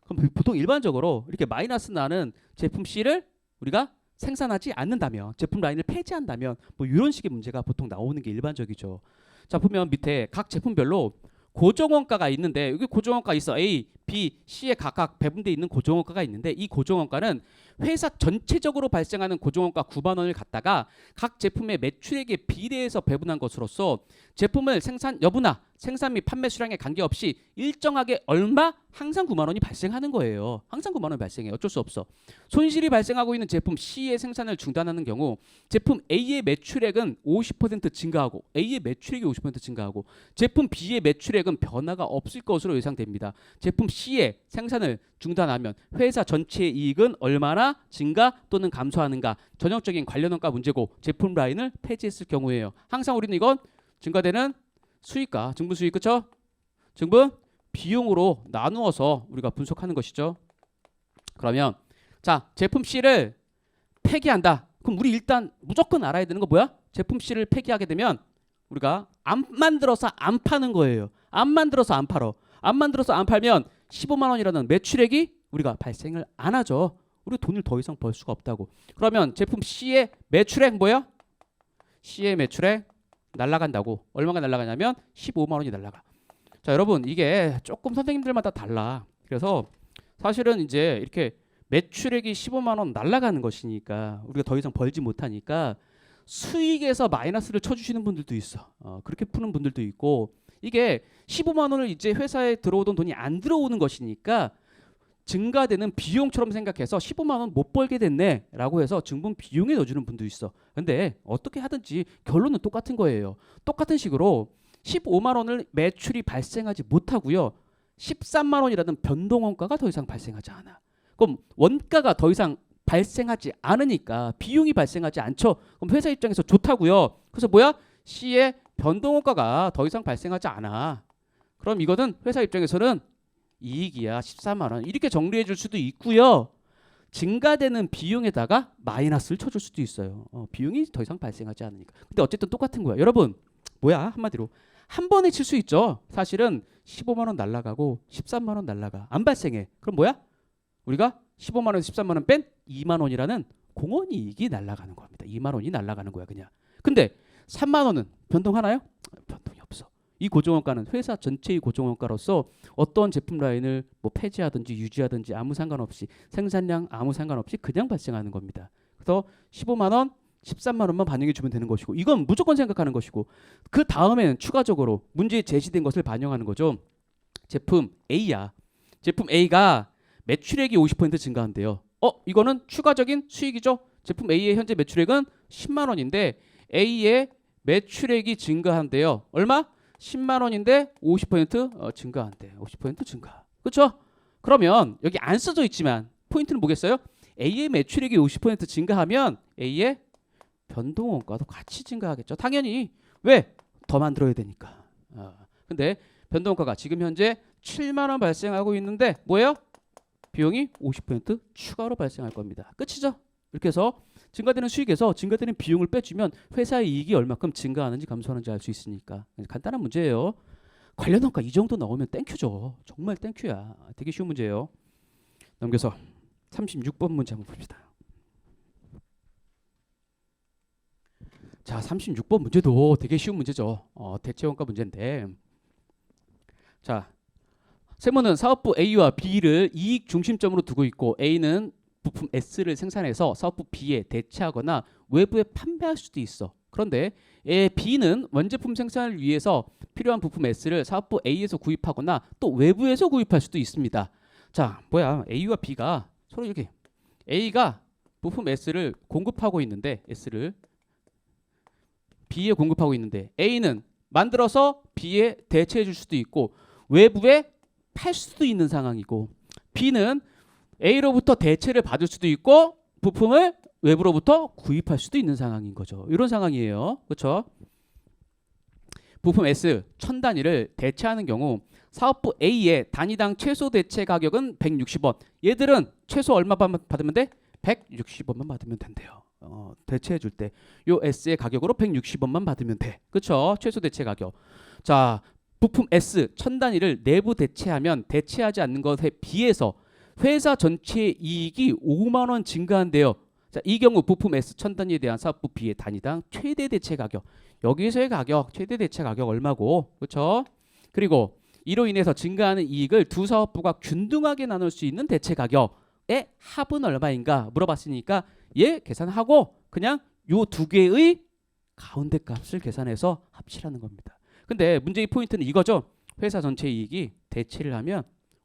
그럼 보통 일반적으로 이렇게 마이너스 나는 제품 C를 우리가 생산하지 않는다면, 제품 라인을 폐지한다면 뭐 이런 식의 문제가 보통 나오는 게 일반적이죠. 자, 보면 밑에 각 제품별로 고정원가가 있는데 여기 고정원가 있어. A, B, C에 각각 배분되어 있는 고정원가가 있는데 이 고정원가는 회사 전체적으로 발생하는 고정원가 9만 원을 갖다가 각 제품의 매출액에 비례해서 배분한 것으로서 제품을 생산 여부나 생산 및 판매 수량에 관계없이 일정하게 얼마 항상 9만 원이 발생하는 거예요. 항상 9만 원이 발생해. 어쩔 수 없어. 손실이 발생하고 있는 제품 C의 생산을 중단하는 경우 제품 A의 매출액은 50% 증가하고 A의 매출액이 50% 증가하고 제품 B의 매출액은 변화가 없을 것으로 예상됩니다. 제품 C의 생산을 중단하면 회사 전체의 이익은 얼마나 증가 또는 감소하는가, 전형적인 관련원가 문제고 제품 라인을 폐지했을 경우에요. 항상 우리는 이건 증가되는 수익과 증분 수익, 그쵸? 증분 비용으로 나누어서 우리가 분석하는 것이죠. 그러면 자, 제품 C를 폐기한다. 그럼 우리 일단 무조건 알아야 되는 거 뭐야? 제품 C를 폐기하게 되면 우리가 안 만들어서 안 파는 거예요. 안 만들어서 안 팔어. 안 만들어서 안 팔면 15만 원이라는 매출액이 우리가 발생을 안 하죠. 우리 돈을 더 이상 벌 수가 없다고. 그러면 제품 C의 매출액 뭐야? C의 매출액 날라간다고. 얼마가 날라가냐면 15만 원이 날라가. 자, 여러분 이게 조금 선생님들마다 달라. 그래서 사실은 이제 이렇게 매출액이 15만 원 날라가는 것이니까 우리가 더 이상 벌지 못하니까 수익에서 마이너스를 쳐주시는 분들도 있어. 그렇게 푸는 분들도 있고, 이게 15만 원을 이제 회사에 들어오던 돈이 안 들어오는 것이니까 증가되는 비용처럼 생각해서 15만 원 못 벌게 됐네 라고 해서 증분 비용에 넣어주는 분도 있어. 근데 어떻게 하든지 결론은 똑같은 거예요. 똑같은 식으로 15만 원을 매출이 발생하지 못하고요, 13만 원이라는 변동원가가 더 이상 발생하지 않아. 그럼 원가가 더 이상 발생하지 않으니까 비용이 발생하지 않죠. 그럼 회사 입장에서 좋다고요. 그래서 뭐야? C의 변동원가가 더 이상 발생하지 않아. 그럼 이거는 회사 입장에서는 이익이야. 14만 원. 이렇게 정리해 줄 수도 있고요. 증가되는 비용에다가 마이너스를 쳐줄 수도 있어요. 비용이 더 이상 발생하지 않으니까. 근데 어쨌든 똑같은 거야. 여러분, 뭐야? 한마디로 한 번에 칠 수 있죠. 사실은 15만 원 날라가고 13만 원 날라가. 안 발생해. 그럼 뭐야? 우리가 15만 원에서 13만 원 뺀 2만 원이라는 공원 이익이 날아가는 겁니다. 2만 원이 날아가는 거야 그냥. 근데 3만 원은 변동하나요? 변동이 없어. 이 고정원가는 회사 전체의 고정원가로서 어떤 제품 라인을 뭐 폐지하든지 유지하든지 아무 상관없이 생산량 아무 상관없이 그냥 발생하는 겁니다. 그래서 15만 원, 13만 원만 반영해 주면 되는 것이고 이건 무조건 생각하는 것이고 그 다음에는 추가적으로 문제에 제시된 것을 반영하는 거죠. 제품 A야. 제품 A가 매출액이 50% 증가한대요. 이거는 추가적인 수익이죠. 제품 A의 현재 매출액은 10만 원인데 A의 매출액이 증가한대요. 얼마? 10만 원인데 50% 증가한대. 50% 증가. 그렇죠? 그러면 여기 안 써져 있지만 포인트는 뭐겠어요? A의 매출액이 50% 증가하면 A의 변동원가도 같이 증가하겠죠. 당연히. 왜? 더 만들어야 되니까. 근데 변동원가가 지금 현재 7만 원 발생하고 있는데 뭐예요? 비용이 50% 추가로 발생할 겁니다. 끝이죠? 이렇게 해서 증가되는 수익에서 증가되는 비용을 빼주면 회사의 이익이 얼마큼 증가하는지 감소하는지 알 수 있으니까 간단한 문제예요. 관련 원가 이 정도 나오면 땡큐죠. 정말 땡큐야. 되게 쉬운 문제예요. 넘겨서 36번 문제 한번 봅시다. 자, 36번 문제도 되게 쉬운 문제죠. 대체원가 문제인데 자, 세무는 사업부 A와 B를 이익 중심점으로 두고 있고 A는 부품 S를 생산해서 사업부 B에 대체하거나 외부에 판매할 수도 있어. 그런데 B는 원제품 생산을 위해서 필요한 부품 S를 사업부 A에서 구입하거나 또 외부에서 구입할 수도 있습니다. 자, 뭐야? A와 B가 서로 이렇게 A가 부품 S를 공급하고 있는데 S를 B에 공급하고 있는데 A는 만들어서 B에 대체해 줄 수도 있고 외부에 팔 수도 있는 상황이고 B는 A로부터 대체를 받을 수도 있고 부품을 외부로부터 구입할 수도 있는 상황인 거죠. 이런 상황이에요. 그렇죠? 부품 S 1000단위를 대체하는 경우 사업부 A의 단위당 최소 대체 가격은 160원. 얘들은 최소 얼마만 받으면 돼? 160원만 받으면 된대요. 대체해 줄 때 요 S의 가격으로 160원만 받으면 돼. 그렇죠? 최소 대체 가격. 자, 부품 S 1000단위를 내부 대체하면 대체하지 않는 것에 비해서 회사 전체의 이익이 5만 원 증가한대요. 자, 이 경우 부품 S 1000단위에 대한 사업부 B의 단위당 최대 대체 가격. 여기서의 가격, 최대 대체 가격 얼마고? 그렇죠? 그리고 이로 인해서 증가하는 이익을 두 사업부가 균등하게 나눌 수 있는 대체 가격의 합은 얼마인가 물어봤으니까 얘 계산하고 그냥 요 두 개의 가운데 값을 계산해서 합치라는 겁니다. 근데 문제의 포인트는 이거죠. 회사 전체 이익이 대체를 하면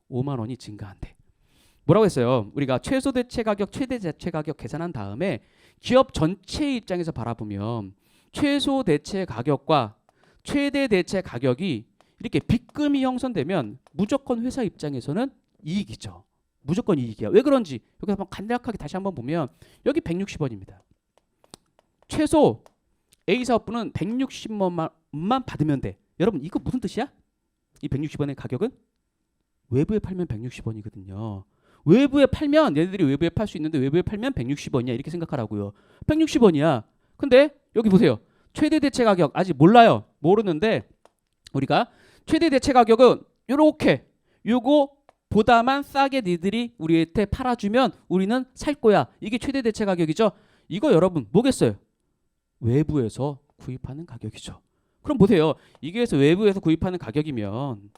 5만 원이 증가한대. 뭐라고 했어요? 우리가 최소 대체 가격, 최대 대체 가격 계산한 다음에 기업 전체 입장에서 바라보면 최소 대체 가격과 최대 대체 가격이 이렇게 빗금이 형성되면 무조건 회사 입장에서는 이익이죠. 무조건 이익이야. 왜 그런지 여기 한번 간략하게 다시 한번 보면 여기 160원입니다. 최소 A 사업부는 160원만 받으면 돼. 여러분 이거 무슨 뜻이야? 이 160원의 가격은 외부에 팔면 160원이거든요. 외부에 팔면 얘네들이 외부에 팔 수 있는데 외부에 팔면 160원이야 이렇게 생각하라고요. 160원이야. 근데 여기 보세요. 최대 대체 가격 아직 몰라요. 모르는데 우리가 최대 대체 가격은 요렇게 요거 보다만 싸게 니들이 우리한테 팔아주면 우리는 살 거야. 이게 최대 대체 가격이죠. 이거 여러분 뭐겠어요? 외부에서 구입하는 가격이죠. 그럼 보세요. 이게 외부에서 구입하는 가격이면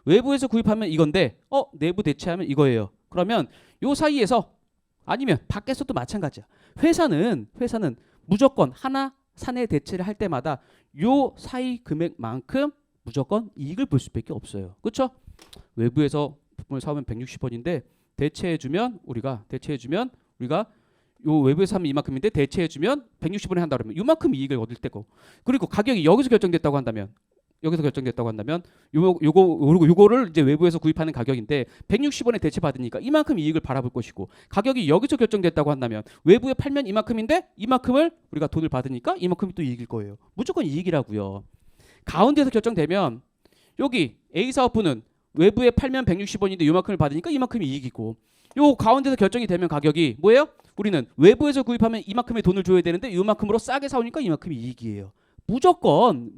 외부에서 구입하면 이건데 내부 대체하면 이거예요. 그러면 요 사이에서 아니면 밖에서도 마찬가지야. 회사는 무조건 하나 사내 대체를 할 때마다 요 사이 금액만큼 무조건 이익을 볼 수밖에 없어요. 그렇죠? 외부에서 부품을 사오면 160원인데 대체해주면 우리가 요 외부에서 사면 이만큼인데 대체해주면 160원에 한다 그러면 이만큼 이익을 얻을 때고 그리고 가격이 여기서 결정됐다고 한다면 요거를 이제 외부에서 구입하는 가격인데 160원에 대체받으니까 이만큼 이익을 바라볼 것이고 가격이 여기서 결정됐다고 한다면 외부에 팔면 이만큼인데 이만큼을 우리가 돈을 받으니까 이만큼이 또 이익일 거예요. 무조건 이익이라고요. 가운데서 결정되면 여기 A 사업부는 외부에 팔면 160원인데 이만큼을 받으니까 이만큼이 이익이고 요 가운데서 결정이 되면 가격이 뭐예요? 우리는 외부에서 구입하면 이만큼의 돈을 줘야 되는데 이만큼으로 싸게 사오니까 이만큼이 이익이에요. 무조건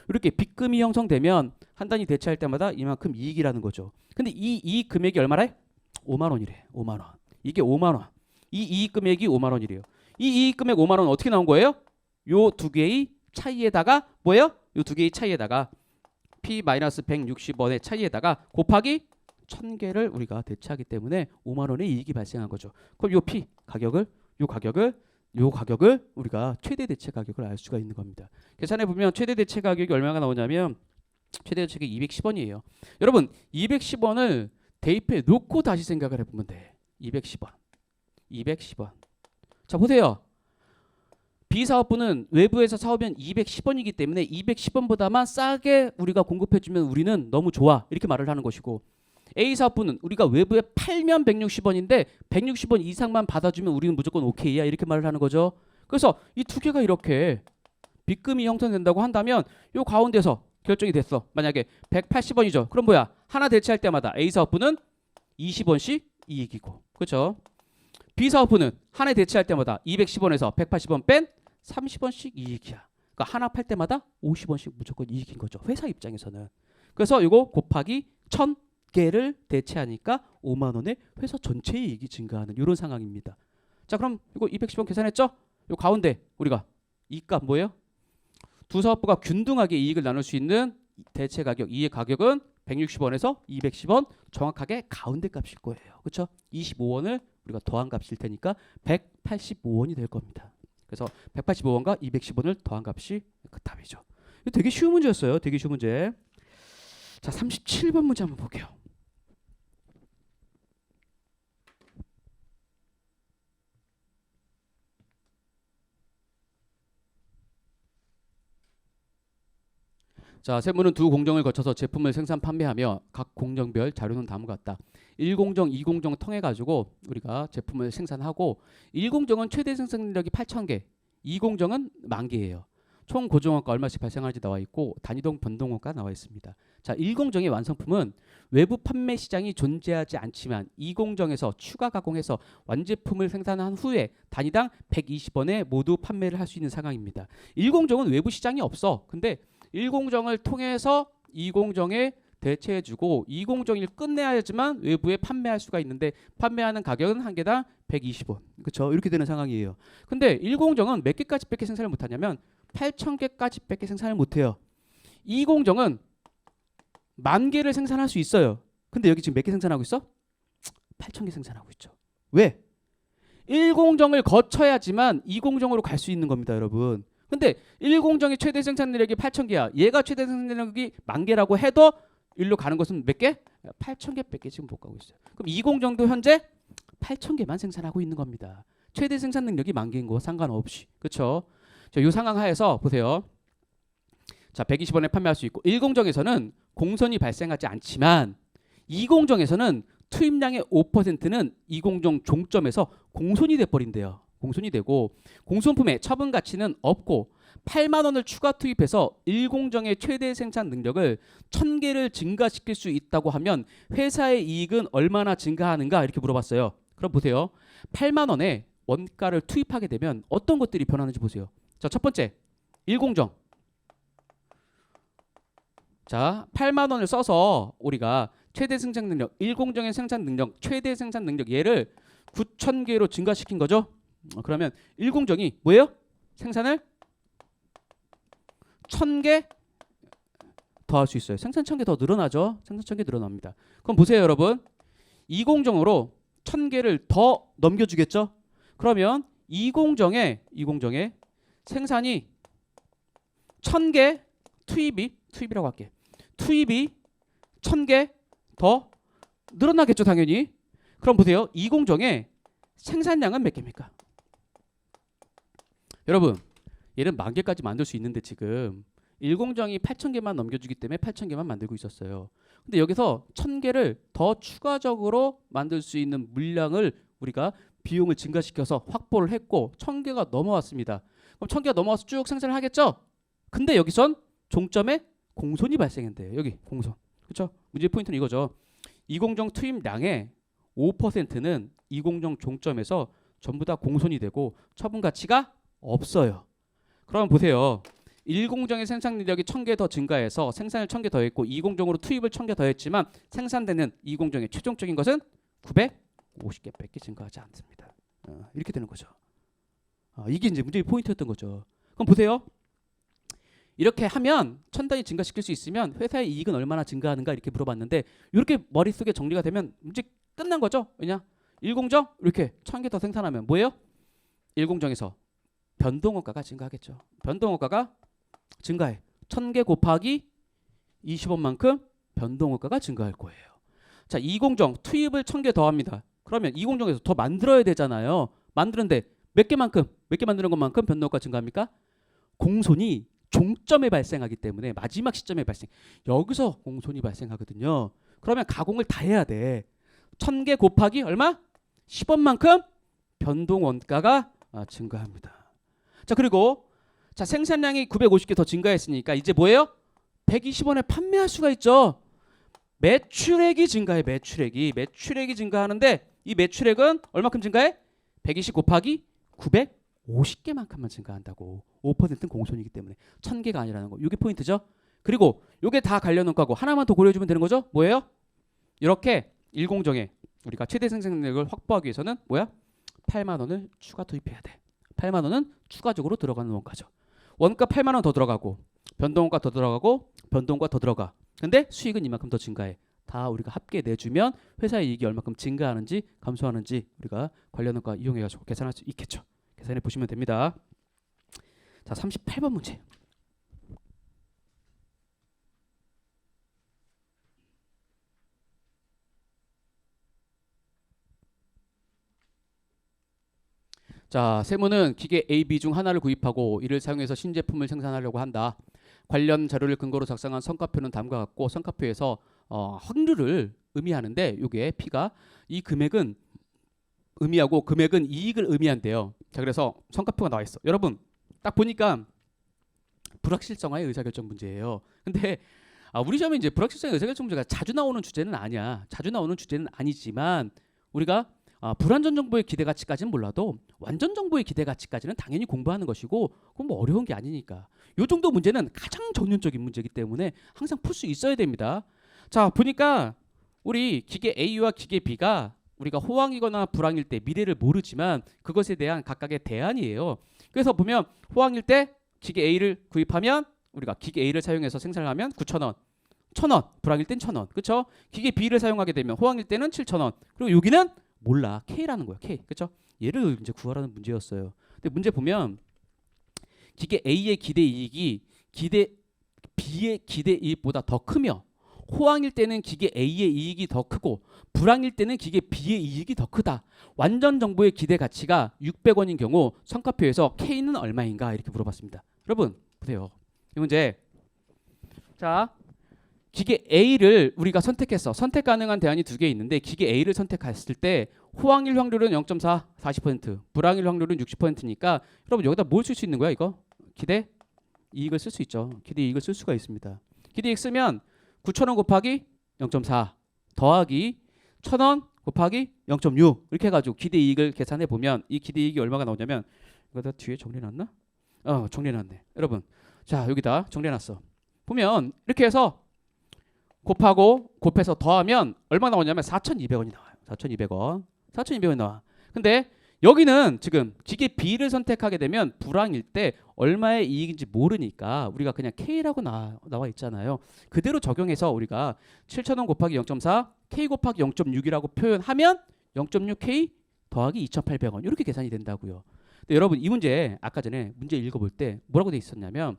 이렇게 빗금이 형성되면 한 단위 대체할 때마다 이만큼 이익이라는 거죠. 근데 이 금액이 얼마래? 5만 원이래. 5만 원. 이게 5만 원. 이 이익 금액이 5만 원이래요. 이 이익 금액 5만 원 어떻게 나온 거예요? 요 두 개의 차이에다가 뭐예요? 요 두 개의 차이에다가 P-160원의 차이에다가 곱하기 1000개를 우리가 대체하기 때문에 5만 원의 이익이 발생한 거죠. 그럼 요 P 가격을 요 가격을 우리가 최대 대체 가격을 알 수가 있는 겁니다. 계산해 보면 최대 대체 가격이 얼마가 나오냐면 최대 대체가 210원이에요. 여러분 210원을 대입해 놓고 다시 생각을 해보면 돼. 210원. 210원. 자 보세요. B사업부는 외부에서 사오면 210원이기 때문에 210원보다만 싸게 우리가 공급해주면 우리는 너무 좋아. 이렇게 말을 하는 것이고 A사업부는 우리가 외부에 팔면 160원인데 160원 이상만 받아주면 우리는 무조건 오케이야. 이렇게 말을 하는 거죠. 그래서 이 두 개가 이렇게 빗금이 형성된다고 한다면 요 가운데서 결정이 됐어. 만약에 180원이죠. 그럼 뭐야? 하나 대체할 때마다 A사업부는 20원씩 이익이고. 그렇죠? B사업부는 하나 대체할 때마다 210원에서 180원 뺀 30원씩 이익이야. 그러니까 하나 팔 때마다 50원씩 무조건 이익인 거죠. 회사 입장에서는. 그래서 이거 곱하기 1000개를 대체하니까 5만 원의 회사 전체 이익이 증가하는 이런 상황입니다. 자, 그럼 이거 210원 계산했죠? 요 가운데 우리가 이익값 뭐예요? 두 사업부가 균등하게 이익을 나눌 수 있는 대체 가격, 이익 가격은 160원에서 210원 정확하게 가운데 값일 거예요. 그렇죠? 25원을 우리가 더한 값일 테니까 185원이 될 겁니다. 그래서 185원과 210원을 더한 값이 그 답이죠. 이거 되게 쉬운 문제였어요. 되게 쉬운 문제. 자, 37번 문제 한번 볼게요. 자, 세무는 두 공정을 거쳐서 제품을 생산 판매하며 각 공정별 자료는 다음과 같다. 1공정, 2공정 통해 가지고 우리가 제품을 생산하고 1공정은 최대 생산 능력이 8,000개, 2공정은 10,000개예요. 총 고정원가 얼마씩 발생할지 나와 있고 단위동 변동원가 나와 있습니다. 자, 1공정의 완성품은 외부 판매 시장이 존재하지 않지만 2공정에서 추가 가공해서 완제품을 생산한 후에 단위당 120원에 모두 판매를 할 수 있는 상황입니다. 1공정은 외부 시장이 없어. 근데 1공정을 통해서 2공정에 대체해주고 2공정을 끝내야지만 외부에 판매할 수가 있는데 판매하는 가격은 한 개당 120원. 그렇죠? 이렇게 되는 상황이에요. 근데 1공정은 몇 개까지밖에 생산을 못하냐면 8,000개까지밖에 생산을 못해요. 2공정은 10,000개를 생산할 수 있어요. 근데 여기 지금 몇 개 생산하고 있어? 8,000개 생산하고 있죠. 왜? 1공정을 거쳐야지만 2공정으로 갈 수 있는 겁니다, 여러분. 근데 1공정의 최대 생산력이 8,000개야. 얘가 최대 생산력이 10,000개라고 해도 일로 가는 것은 몇 개? 8,000개밖에 지금 못 가고 있어요. 그럼 2공정도 현재 8,000개만 생산하고 있는 겁니다. 최대 생산 능력이 10,000개인 거와 상관없이. 그렇죠? 자, 이 상황 하에서 보세요. 자, 120원에 판매할 수 있고 1공정에서는 공선이 발생하지 않지만 2공정에서는 투입량의 5%는 2공정 종점에서 공손이 돼 버린대요. 공손이 되고 공손품의 처분 가치는 없고 8만 원을 추가 투입해서 1공정의 최대 생산 능력을 1,000개를 증가시킬 수 있다고 하면 회사의 이익은 얼마나 증가하는가 이렇게 물어봤어요. 그럼 보세요. 8만 원에 원가를 투입하게 되면 어떤 것들이 변하는지 보세요. 자, 첫 번째 1공정. 자, 8만 원을 써서 우리가 최대 생산 능력, 1공정의 생산 능력, 최대 생산 능력 얘를 9,000개로 증가시킨 거죠. 그러면 1공정이 뭐예요? 생산을 1,000개 더 할 수 있어요. 생산 1,000개 더 늘어나죠. 생산 1,000개 늘어납니다. 그럼 보세요, 여러분. 2공정으로 1,000개를 더 넘겨주겠죠. 그러면 2공정의 생산이 1,000개 투입이라고 할게. 투입이 1,000개 더 늘어나겠죠, 당연히. 그럼 보세요. 2공정의 생산량은 몇 개입니까? 여러분, 얘는 10,000개까지 만들 수 있는데 지금 1공정이 8,000개만 넘겨주기 때문에 8,000개만 만들고 있었어요. 근데 여기서 1,000개를 더 추가적으로 만들 수 있는 물량을 우리가 비용을 증가시켜서 확보를 했고 1,000개가 넘어왔습니다. 그럼 1,000개가 넘어와서 쭉 생산을 하겠죠? 근데 여기선 종점에 공손이 발생한대요. 여기 공손. 그렇죠? 문제 포인트는 이거죠. 2공정 투입량의 5%는 2공정 종점에서 전부 다 공손이 되고 처분 가치가 없어요. 그럼 보세요. 1공정의 생산 능력이 1,000개 더 증가해서 생산을 1,000개 더 했고 2공정으로 투입을 1,000개 더 했지만 생산되는 2공정의 최종적인 것은 950개밖에 증가하지 않습니다. 이렇게 되는 거죠. 이게 이제 문제의 포인트였던 거죠. 그럼 보세요. 이렇게 하면 1000단위 증가시킬 수 있으면 회사의 이익은 얼마나 증가하는가 이렇게 물어봤는데 이렇게 머릿속에 정리가 되면 문제 끝난 거죠. 왜냐? 1공정 이렇게 1000개 더 생산하면 뭐예요? 1공정에서 변동원가가 증가하겠죠. 변동원가가 증가해. 1000개 곱하기 20원만큼 변동원가가 증가할 거예요. 자, 2공정 투입을 1000개 더합니다. 그러면 2공정에서 더 만들어야 되잖아요. 만드는데 몇 개 만드는 것만큼 변동원가 증가합니까? 공손이 종점에 발생하기 때문에 마지막 시점에 여기서 공손이 발생하거든요. 그러면 가공을 다 해야 돼. 1000개 곱하기 얼마? 10원만큼 변동원가가 증가합니다. 자, 그리고 자, 생산량이 950개 더 증가했으니까 이제 뭐예요? 120원에 판매할 수가 있죠. 매출액이 증가해. 매출액이 증가하는데 이 매출액은 얼마큼 증가해? 120 곱하기 950개만큼만 증가한다고. 5%는 공손이기 때문에 1000개가 아니라는 거. 이게 포인트죠. 그리고 이게 다 관련 원가고 하나만 더 고려해 주면 되는 거죠. 뭐예요? 이렇게 1공정에 우리가 최대 생산력을 확보하기 위해서는 뭐야? 8만 원을 추가 투입해야 돼. 8만 원은 추가적으로 들어가는 원가죠. 원가 8만 원 더 들어가고 변동원가 더 들어가고 변동원가 더 들어가. 근데 수익은 이만큼 더 증가해. 다 우리가 합계 내주면 회사의 이익이 얼마큼 증가하는지 감소하는지 우리가 관련 원가 이용해 가지고 계산할 수 있겠죠. 계산해 보시면 됩니다. 자, 38번 문제. 자, 세무는 기계 A, B 중 하나를 구입하고 이를 사용해서 신제품을 생산하려고 한다. 관련 자료를 근거로 작성한 성과표는 다음과 같고 성과표에서 확률을 의미하는데 이게 P가 이 금액은 의미하고 금액은 이익을 의미한대요. 자, 그래서 성과표가 나와 있어. 여러분 딱 보니까 불확실성화의 의사결정 문제예요. 근데 우리 시험에 이제 불확실성의 의사결정 문제가 자주 나오는 주제는 아니야. 자주 나오는 주제는 아니지만 우리가 불완전 정보의 기대 가치까지는 몰라도 완전 정보의 기대 가치까지는 당연히 공부하는 것이고 그건 뭐 어려운 게 아니니까. 요 정도 문제는 가장 정론적인 문제이기 때문에 항상 풀 수 있어야 됩니다. 자, 보니까 우리 기계 A와 기계 B가 우리가 호황이거나 불황일 때 미래를 모르지만 그것에 대한 각각의 대안이에요. 그래서 보면 호황일 때 기계 A를 구입하면 우리가 기계 A를 사용해서 생산을 하면 9,000원, 1,000원, 불황일 땐 1,000원, 그렇죠? 기계 B를 사용하게 되면 호황일 때는 7,000원. 그리고 여기는 몰라, K라는 거야, K, 그렇죠? 얘를 이제 구하라는 문제였어요. 근데 문제 보면 기계 A의 기대 이익이 기대 B의 기대 이익보다 더 크며 호황일 때는 기계 A의 이익이 더 크고 불황일 때는 기계 B의 이익이 더 크다. 완전 정보의 기대 가치가 600원인 경우 성과표에서 K는 얼마인가 이렇게 물어봤습니다. 여러분 보세요. 이 문제. 자, 기계 A를 우리가 선택했어. 선택 가능한 대안이 두 개 있는데 기계 A를 선택했을 때 호황일 확률은 0.4, 40%, 불황일 확률은 60%니까 여러분 여기다 뭘 쓸 수 있는 거야 이거? 기대 이익을 쓸 수 있죠. 기대 이익을 쓸 수가 있습니다. 기대 이익 쓰면 9,000원 곱하기 0.4 더하기 1,000원 곱하기 0.6 이렇게 해가지고 기대 이익을 계산해 보면 이 기대 이익이 얼마가 나오냐면 이거 다 뒤에 정리해놨나? 정리해놨네. 여러분 자 여기다 정리해놨어. 보면 이렇게 해서 곱해서 더하면 얼마 나오냐면 4,200원이 나와요. 4,200원 나와. 근데 여기는 지금 기계 B를 선택하게 되면 불황일 때 얼마의 이익인지 모르니까 우리가 그냥 K라고 나와 있잖아요. 그대로 적용해서 우리가 7,000원 곱하기 0.4 K 곱하기 0.6이라고 표현하면 0.6K 더하기 2,800원 이렇게 계산이 된다고요. 근데 여러분 이 문제 아까 전에 문제 읽어볼 때 뭐라고 돼 있었냐면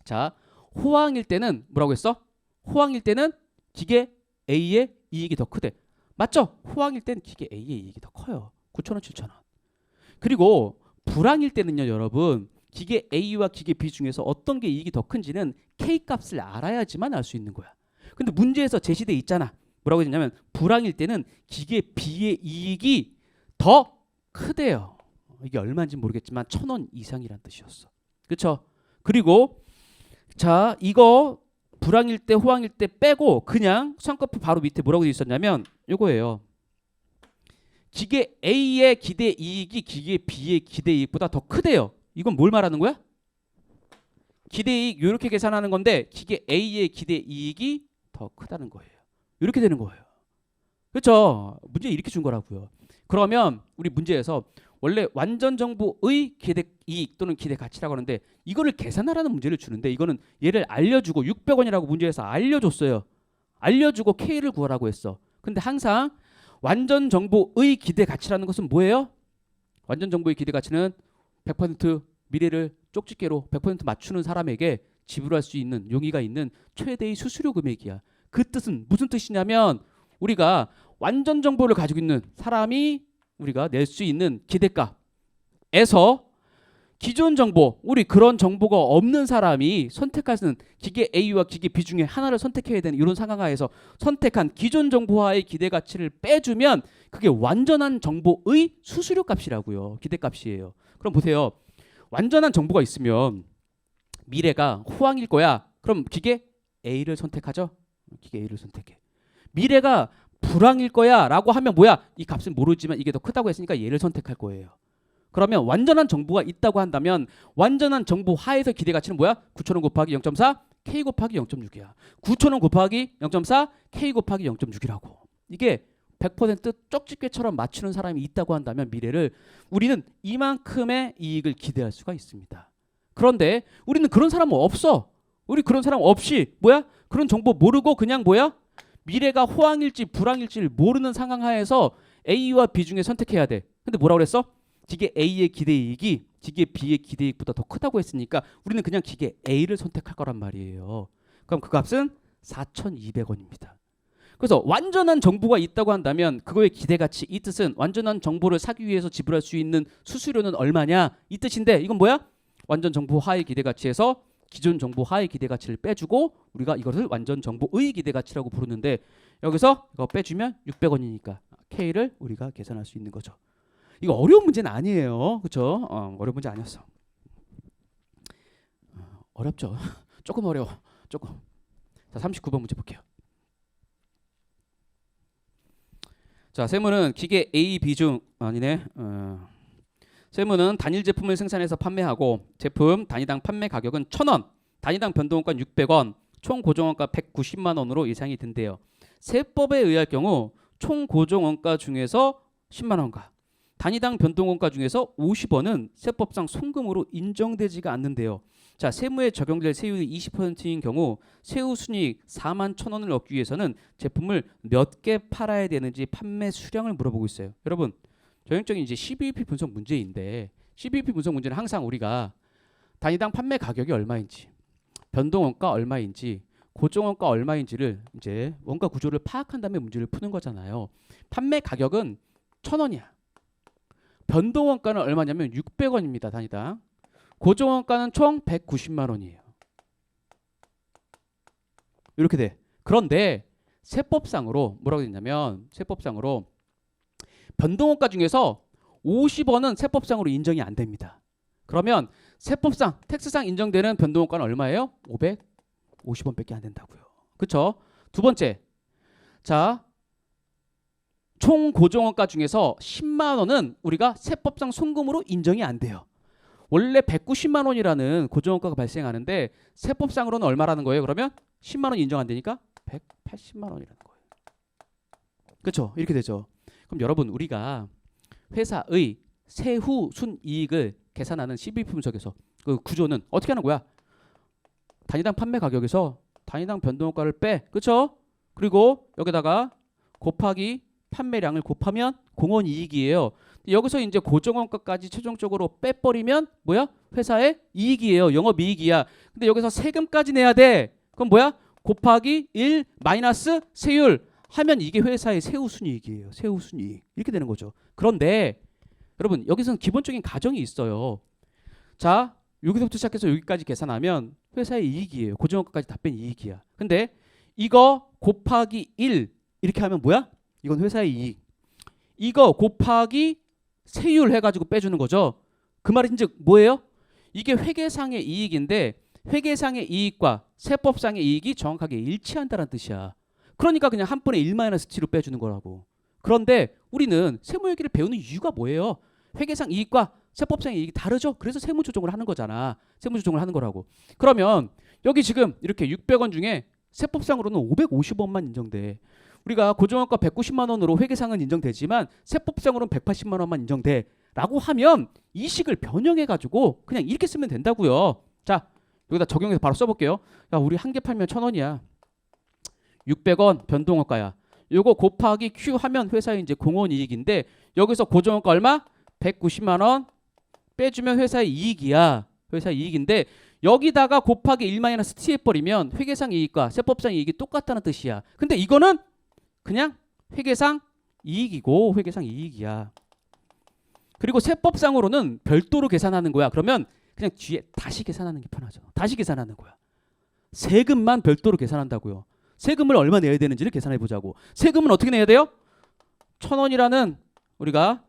자 호황일 때는 뭐라고 했어? 호황일 때는 기계 A의 이익이 더 크대. 맞죠? 호황일 때는 기계 A의 이익이 더 커요. 9,000원, 7,000원. 그리고 불황일 때는요, 여러분. 기계 A와 기계 B 중에서 어떤 게 이익이 더 큰지는 K 값을 알아야지만 알 수 있는 거야. 근데 문제에서 제시돼 있잖아. 뭐라고 했냐면 불황일 때는 기계 B의 이익이 더 크대요. 이게 얼마인지 모르겠지만 1,000원 이상이란 뜻이었어. 그렇죠? 그리고 자, 이거 불황일 때, 호황일 때 빼고 그냥 성과표 바로 밑에 뭐라고 되어 있었냐면 이거예요. 기계 A의 기대 이익이 기계 B의 기대 이익보다 더 크대요. 이건 뭘 말하는 거야? 기대 이익 이렇게 계산하는 건데 기계 A의 기대 이익이 더 크다는 거예요. 이렇게 되는 거예요. 그렇죠? 문제 이렇게 준 거라고요. 그러면 우리 문제에서 원래 완전 정보의 기대 이익 또는 기대 가치라고 하는데 이거를 계산하라는 문제를 주는데 이거는 얘를 알려주고 600원이라고 문제에서 알려줬어요. 알려주고 K를 구하라고 했어. 근데 항상 완전 정보의 기대 가치라는 것은 뭐예요? 완전 정보의 기대 가치는 100% 미래를 쪽집게로 100% 맞추는 사람에게 지불할 수 있는 용의가 있는 최대의 수수료 금액이야. 그 뜻은 무슨 뜻이냐면 우리가 완전 정보를 가지고 있는 사람이 우리가 낼 수 있는 기대값에서 기존 정보, 우리 그런 정보가 없는 사람이 선택하는 기계 A와 기계 B 중에 하나를 선택해야 되는 이런 상황하에서 선택한 기존 정보와의 기대 가치를 빼주면 그게 완전한 정보의 수수료 값이라고요. 기대값이에요. 그럼 보세요. 완전한 정보가 있으면 미래가 호황일 거야. 그럼 기계 A를 선택하죠. 기계 A를 선택해. 미래가 불황일 거야 라고 하면 뭐야? 이 값은 모르지만 이게 더 크다고 했으니까 얘를 선택할 거예요. 그러면 완전한 정보가 있다고 한다면 완전한 정보 하에서 기대 가치는 뭐야? 9,000원 곱하기 0.4 K 곱하기 0.6이야. 9,000원 곱하기 0.4 K 곱하기 0.6이라고. 이게 100% 쪽집게처럼 맞추는 사람이 있다고 한다면 미래를 우리는 이만큼의 이익을 기대할 수가 있습니다. 그런데 우리는 그런 사람은 없어. 우리 그런 사람 없이 뭐야? 그런 정보 모르고 그냥 뭐야? 미래가 호황일지 불황일지를 모르는 상황 하에서 A와 B 중에 선택해야 돼. 근데 뭐라고 그랬어? 기계 A의 기대이익이 기계 B의 기대이익보다 더 크다고 했으니까 우리는 그냥 기계 A를 선택할 거란 말이에요. 그럼 그 값은 4,200원입니다. 그래서 완전한 정보가 있다고 한다면 그거의 기대가치 이 뜻은 완전한 정보를 사기 위해서 지불할 수 있는 수수료는 얼마냐 이 뜻인데 이건 뭐야? 완전 정보 하의 기대가치에서 기존 정보 하의 기대가치를 빼주고 우리가 이것을 완전 정보의 기대가치라고 부르는데 여기서 이거 빼주면 600원이니까 K를 우리가 계산할 수 있는 거죠. 이거 어려운 문제는 아니에요. 그렇죠? 어려운 문제 아니었어. 어렵죠. 조금 어려워. 조금. 자, 39번 문제 볼게요. 자, 세무는 기계 A, B 중 아니네. 세무는 단일 제품을 생산해서 판매하고 제품 단위당 판매 가격은 1,000원, 단위당 변동원가 600원, 총 고정원가 190만 원으로 예상이 된대요. 세법에 의할 경우 총 고정원가 중에서 10만 원가, 단위당 변동원가 중에서 50원은 세법상 송금으로 인정되지가 않는데요. 자, 세무에 적용될 세율이 20%인 경우 세후 순이익 4만 1,000원을 얻기 위해서는 제품을 몇 개 팔아야 되는지 판매 수량을 물어보고 있어요. 여러분, 전형적인 이제 CBP 분석 문제인데 CBP 분석 문제는 항상 우리가 단위당 판매 가격이 얼마인지, 변동원가 얼마인지, 고정원가 얼마인지를 이제 원가 구조를 파악한 다음에 문제를 푸는 거잖아요. 판매 가격은 1,000원이야. 변동원가는 얼마냐면 600원입니다. 단위당. 고정원가는 총 190만 원이에요. 이렇게 돼. 그런데 세법상으로 뭐라고 했냐면 세법상으로 변동원가 중에서 50원은 세법상으로 인정이 안 됩니다. 그러면 세법상 텍스상 인정되는 변동원가는 얼마예요? 550원밖에 안 된다고요. 그렇죠? 두 번째. 자, 총 고정원가 중에서 10만 원은 우리가 세법상 송금으로 인정이 안 돼요. 원래 190만 원이라는 고정원가가 발생하는데 세법상으로는 얼마라는 거예요? 그러면 10만 원 인정 안 되니까 180만 원이라는 거예요. 그렇죠? 이렇게 되죠. 그럼 여러분 우리가 회사의 세후 순이익을 계산하는 CBP 분석에서 그 구조는 어떻게 하는 거야? 단위당 판매 가격에서 단위당 변동원가를 빼. 그렇죠? 그리고 여기다가 곱하기 판매량을 곱하면 공원 이익이에요. 여기서 이제 고정원가까지 최종적으로 빼버리면 뭐야? 회사의 이익이에요. 영업이익이야. 근데 여기서 세금까지 내야 돼. 그럼 뭐야? 곱하기 1 마이너스 세율 하면 이게 회사의 세후순이익이에요. 세후순이익. 이렇게 되는 거죠. 그런데 여러분 여기서는 기본적인 가정이 있어요. 자, 여기서부터 시작해서 여기까지 계산하면 회사의 이익이에요. 고정원가까지 다 뺀 이익이야. 근데 이거 곱하기 1 이렇게 하면 뭐야? 이건 회사의 이익. 이거 곱하기 세율 해가지고 빼주는 거죠. 그 말인즉 뭐예요? 이게 회계상의 이익인데 회계상의 이익과 세법상의 이익이 정확하게 일치한다는 뜻이야. 그러니까 그냥 한 번에 1-T로 빼주는 거라고. 그런데 우리는 세무회계를 배우는 이유가 뭐예요? 회계상 이익과 세법상 이익이 다르죠. 그래서 세무조정을 하는 거잖아. 세무조정을 하는 거라고. 그러면 여기 지금 이렇게 600원 중에 세법상으로는 550원만 인정돼. 우리가 고정원가 190만 원으로 회계상은 인정되지만 세법상으로는 180만 원만 인정돼라고 하면 이 식을 변형해 가지고 그냥 이렇게 쓰면 된다고요. 자, 여기다 적용해서 바로 써볼게요. 야, 우리 한 개 팔면 1,000원이야. 600원 변동원가야. 요거 곱하기 Q 하면 회사의 이제 공원이익인데 여기서 고정원가 얼마? 190만 원 빼주면 회사의 이익이야. 회사의 이익인데 여기다가 곱하기 1-T 해버리면 회계상 이익과 세법상 이익이 똑같다는 뜻이야. 근데 이거는 그냥 회계상 이익이고 회계상 이익이야. 그리고 세법상으로는 별도로 계산하는 거야. 그러면 그냥 뒤에 다시 계산하는 게 편하죠. 다시 계산하는 거야. 세금만 별도로 계산한다고요. 세금을 얼마 내야 되는지를 계산해 보자고. 세금은 어떻게 내야 돼요? 1,000원이라는 우리가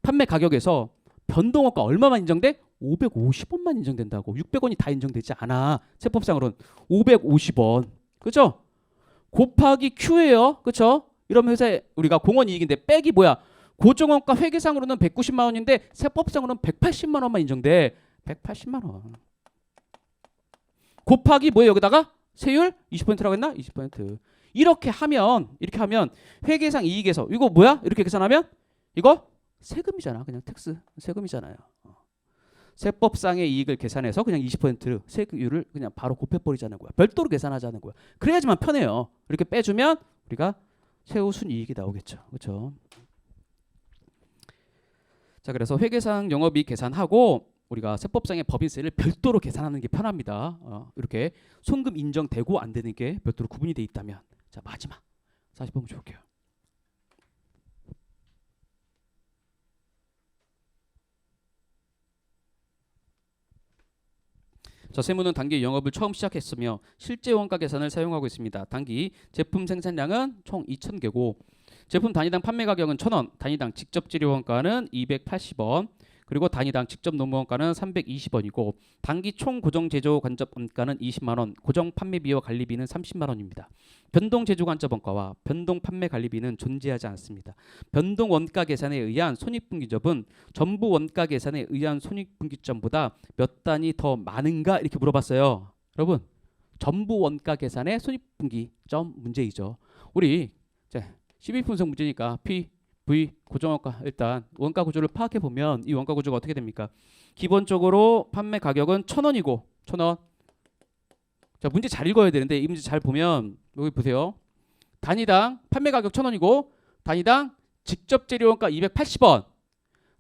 판매 가격에서 변동원가 얼마만 인정돼? 550원만 인정된다고. 600원이 다 인정되지 않아. 세법상으로는 550원. 그죠? 곱하기 Q예요. 그쵸? 이러면 회사에 우리가 공원이익인데 빼기 뭐야? 고정원가 회계상으로는 190만 원인데 세법상으로는 180만 원만 인정돼. 180만 원. 곱하기 뭐예요? 여기다가 세율 20%라고 했나? 20%. 이렇게 하면 회계상 이익에서 이거 뭐야? 이렇게 계산하면 이거 세금이잖아. 그냥 텍스 세금이잖아요. 세법상의 이익을 계산해서 그냥 20% 세율을 그냥 바로 곱해버리자는 거야. 별도로 계산하자는 거야. 그래야지만 편해요. 이렇게 빼주면 우리가 세후순이익이 나오겠죠. 그렇죠? 자, 그래서 회계상 영업이익 계산하고 우리가 세법상의 법인세를 별도로 계산하는 게 편합니다. 이렇게 손금 인정되고 안 되는 게 별도로 구분이 돼 있다면. 자, 마지막 40번 볼게요. 자, 세무는 단기 영업을 처음 시작했으며 실제 원가 계산을 사용하고 있습니다. 단기 제품 생산량은 총 2,000개고 제품 단위당 판매 가격은 1,000원, 단위당 직접 재료 원가는 280원, 그리고 단위당 직접 노무 원가는 320원이고 단기 총 고정 제조 간접 원가는 20만 원, 고정 판매비와 관리비는 30만 원입니다. 변동 제조 간접 원가와 변동 판매 관리비는 존재하지 않습니다. 변동 원가 계산에 의한 손익분기점은 전부 원가 계산에 의한 손익분기점보다 몇 단위 더 많은가 이렇게 물어봤어요. 여러분, 전부 원가 계산의 손익분기점 문제이죠. 우리 12분석 문제니까 P, V, 고정원가 일단 원가 구조를 파악해 보면 이 원가 구조가 어떻게 됩니까? 기본적으로 판매 가격은 1,000원이고 1,000원. 자, 문제 잘 읽어야 되는데 이 문제 잘 보면 여기 보세요. 단위당 판매 가격 1,000원이고 단위당 직접 재료원가 280원,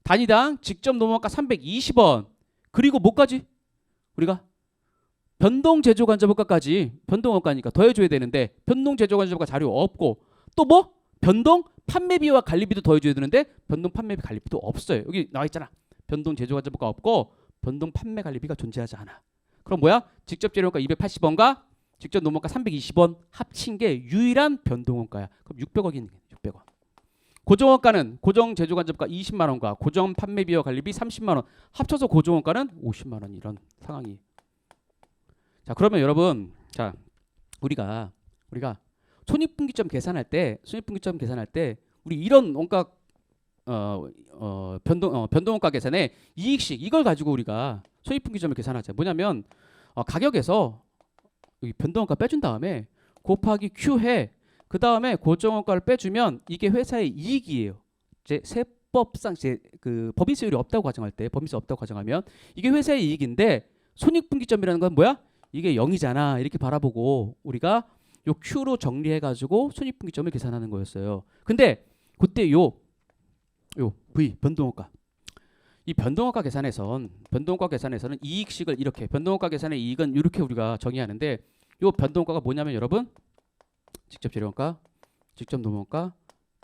단위당 직접 노무원가 320원, 그리고 뭐까지? 우리가 변동 제조 간접원가까지 변동원가니까 더해줘야 되는데 변동 제조 간접원가 자료 없고 또 뭐? 변동 판매비와 관리비도 더해줘야 되는데 변동 판매비 관리비도 없어요. 여기 나와 있잖아. 변동 제조 간접원가 없고 변동 판매 관리비가 존재하지 않아. 그럼 뭐야? 직접 재료원가 280원과 직접 노무원가 320원 합친 게 유일한 변동원가야. 그럼 600억이네. 600원. 고정원가는 고정 제조 간접가 20만 원과 고정 판매비와 관리비 30만 원 합쳐서 고정원가는 50만 원 이런 상황이. 자, 그러면 여러분, 자 우리가 손익분기점 계산할 때 우리 이런 원가 변동원가 계산에 이익식 이걸 가지고 우리가 손익분기점을 계산하자. 뭐냐면 가격에서 여기 변동원가 빼준 다음에 곱하기 Q 해. 그 다음에 고정원가를 빼주면 이게 회사의 이익이에요. 이제 세법상 그 법인세율이 없다고 가정할 때 법인세 없다고 가정하면 이게 회사의 이익인데 손익분기점이라는 건 뭐야? 이게 0이잖아. 이렇게 바라보고 우리가 요 Q로 정리해가지고 손익분기점을 계산하는 거였어요. 근데 그때 요 V 변동원가 이 변동원가 계산에서는 이익식을 이렇게 변동원가 계산의 이익은 이렇게 우리가 정의하는데 요 변동원가가 뭐냐면 여러분 직접 재료원가, 직접 노무원가,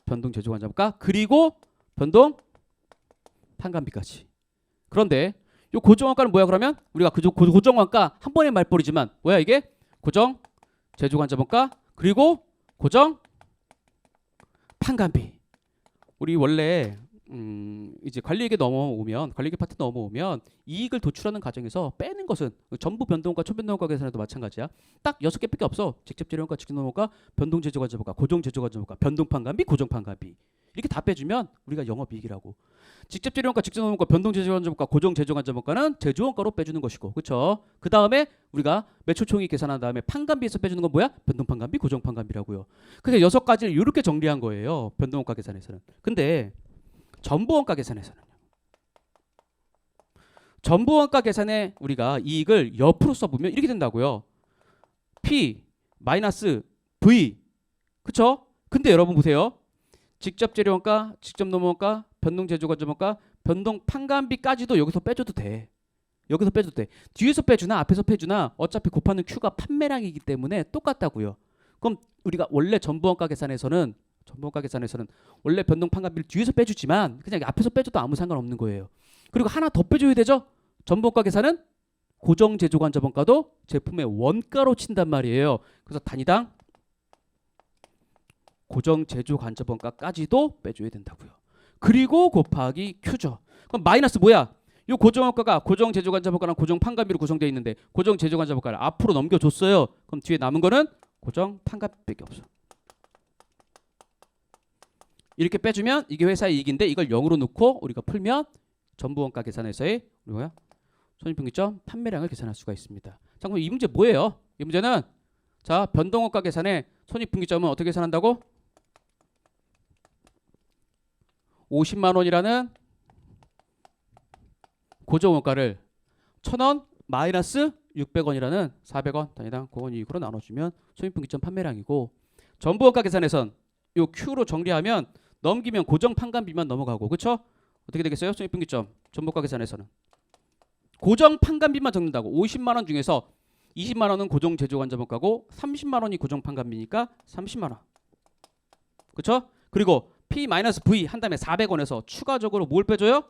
변동 제조간접가 그리고 변동 판관비까지. 그런데 요 고정원가는 뭐야 그러면? 우리가 고정원가 한 번에 말버리지만 뭐야 이게? 고정 제조간접원가 그리고 고정 판관비. 우리 원래 이제 관리액에 관리액 파트 넘어오면 이익을 도출하는 과정에서 빼는 것은 전부 변동원가, 초변동원가 계산에도 마찬가지야. 딱 6개밖에 없어. 직접 재료원가, 직접 노무원가, 변동 제조간접원가, 고정 제조간접원가, 변동 판관비, 고정 판관비. 이렇게 다 빼주면 우리가 영업이익이라고. 직접 재료원가, 직접 노무원가, 변동 제조관자본가, 고정 제조관자본가는 제조원가로 빼주는 것이고, 그렇죠? 그 다음에 우리가 매출 총익 계산한 다음에 판관비에서 빼주는 건 뭐야? 변동 판관비, 고정 판관비라고요. 그래서 6가지를 이렇게 정리한 거예요. 변동원가 계산에서는. 근데 전부원가 계산에서는 전부원가 계산에 우리가 이익을 옆으로 써보면 이렇게 된다고요. P 마이너스 V, 그쵸? 근데 여러분 보세요. 직접 재료원가, 직접 노무원가, 변동 제조관자본가, 변동 판관비까지도 여기서 빼줘도 돼. 여기서 빼줘도 돼. 뒤에서 빼주나 앞에서 빼주나 어차피 곱하는 Q가 판매량이기 때문에 똑같다고요. 그럼 우리가 원래 전부원가 계산에서는 원래 변동 판관비를 뒤에서 빼주지만 그냥 앞에서 빼줘도 아무 상관없는 거예요. 그리고 하나 더 빼줘야 되죠. 전부원가 계산은 고정 제조관자본가도 제품의 원가로 친단 말이에요. 그래서 단위당 고정 제조관자본가까지도 빼줘야 된다고요. 그리고 곱하기 Q죠. 그럼 마이너스 뭐야? 이 고정원가가 고정 제조관자본가랑 고정 판관비로 구성되어 있는데 고정 제조관자본가를 앞으로 넘겨줬어요. 그럼 뒤에 남은 거는 고정 판관비밖에 없어. 이렇게 빼주면 이게 회사의 이익인데 이걸 0으로 놓고 우리가 풀면 전부원가 계산에서의 뭐야? 손익분기점 판매량을 계산할 수가 있습니다. 자, 그럼 이 문제 뭐예요? 이 문제는 자, 변동원가 계산에 손익분기점은 어떻게 계산한다고? 50만 원이라는 고정원가를 1,000원 마이너스 600원이라는 400원 단위당 공원 이익으로 나눠주면 손익분기점 판매량이고, 전부원가 계산에선 요 Q로 정리하면 넘기면 고정 판관비만 넘어가고, 그쵸? 어떻게 되겠어요? 손익분기점 전부원가 계산에서는 고정 판관비만 적는다고. 50만 원 중에서 20만 원은 고정 제조관자본가고 30만 원이 고정 판관비니까 30만 원. 그쵸? 그리고 P-V 한 다음에 400원에서 추가적으로 뭘 빼줘요?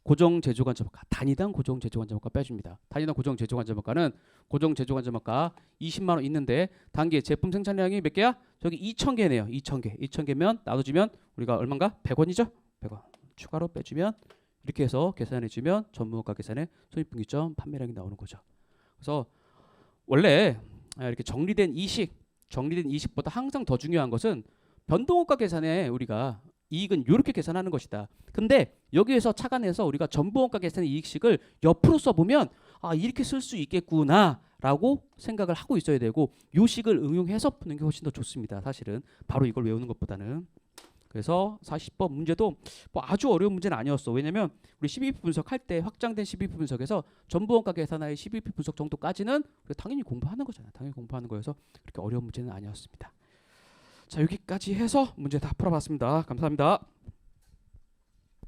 고정 제조관자본가, 단위당 고정 제조관자본가 빼줍니다. 단위당 고정 제조관자본가는 고정 제조관자본가 20만 원 있는데 단기 제품 생산량이 몇 개야? 저기 2,000개네요. 2,000개. 2,000개면 나눠주면 우리가 얼마인가? 100원이죠? 100원. 추가로 빼주면 이렇게 해서 계산해주면 전부원가 계산에 손익분기점 판매량이 나오는 거죠. 그래서 원래 이렇게 정리된 이식보다 항상 더 중요한 것은 변동원가 계산에 우리가 이익은 이렇게 계산하는 것이다. 근데 여기에서 착안해서 우리가 전부원가 계산의 이익식을 옆으로 써보면 아, 이렇게 쓸 수 있겠구나 라고 생각을 하고 있어야 되고, 요 식을 응용해서 푸는 게 훨씬 더 좋습니다. 사실은 바로 이걸 외우는 것보다는. 그래서 40번 문제도 뭐 아주 어려운 문제는 아니었어. 왜냐면 우리 12p 분석할 때 확장된 12p 분석에서 전부원가 계산의 12p 분석 정도까지는 우리가 당연히 공부하는 거잖아요. 당연히 공부하는 거여서 그렇게 어려운 문제는 아니었습니다. 자, 여기까지 해서 문제 다 풀어봤습니다. 감사합니다.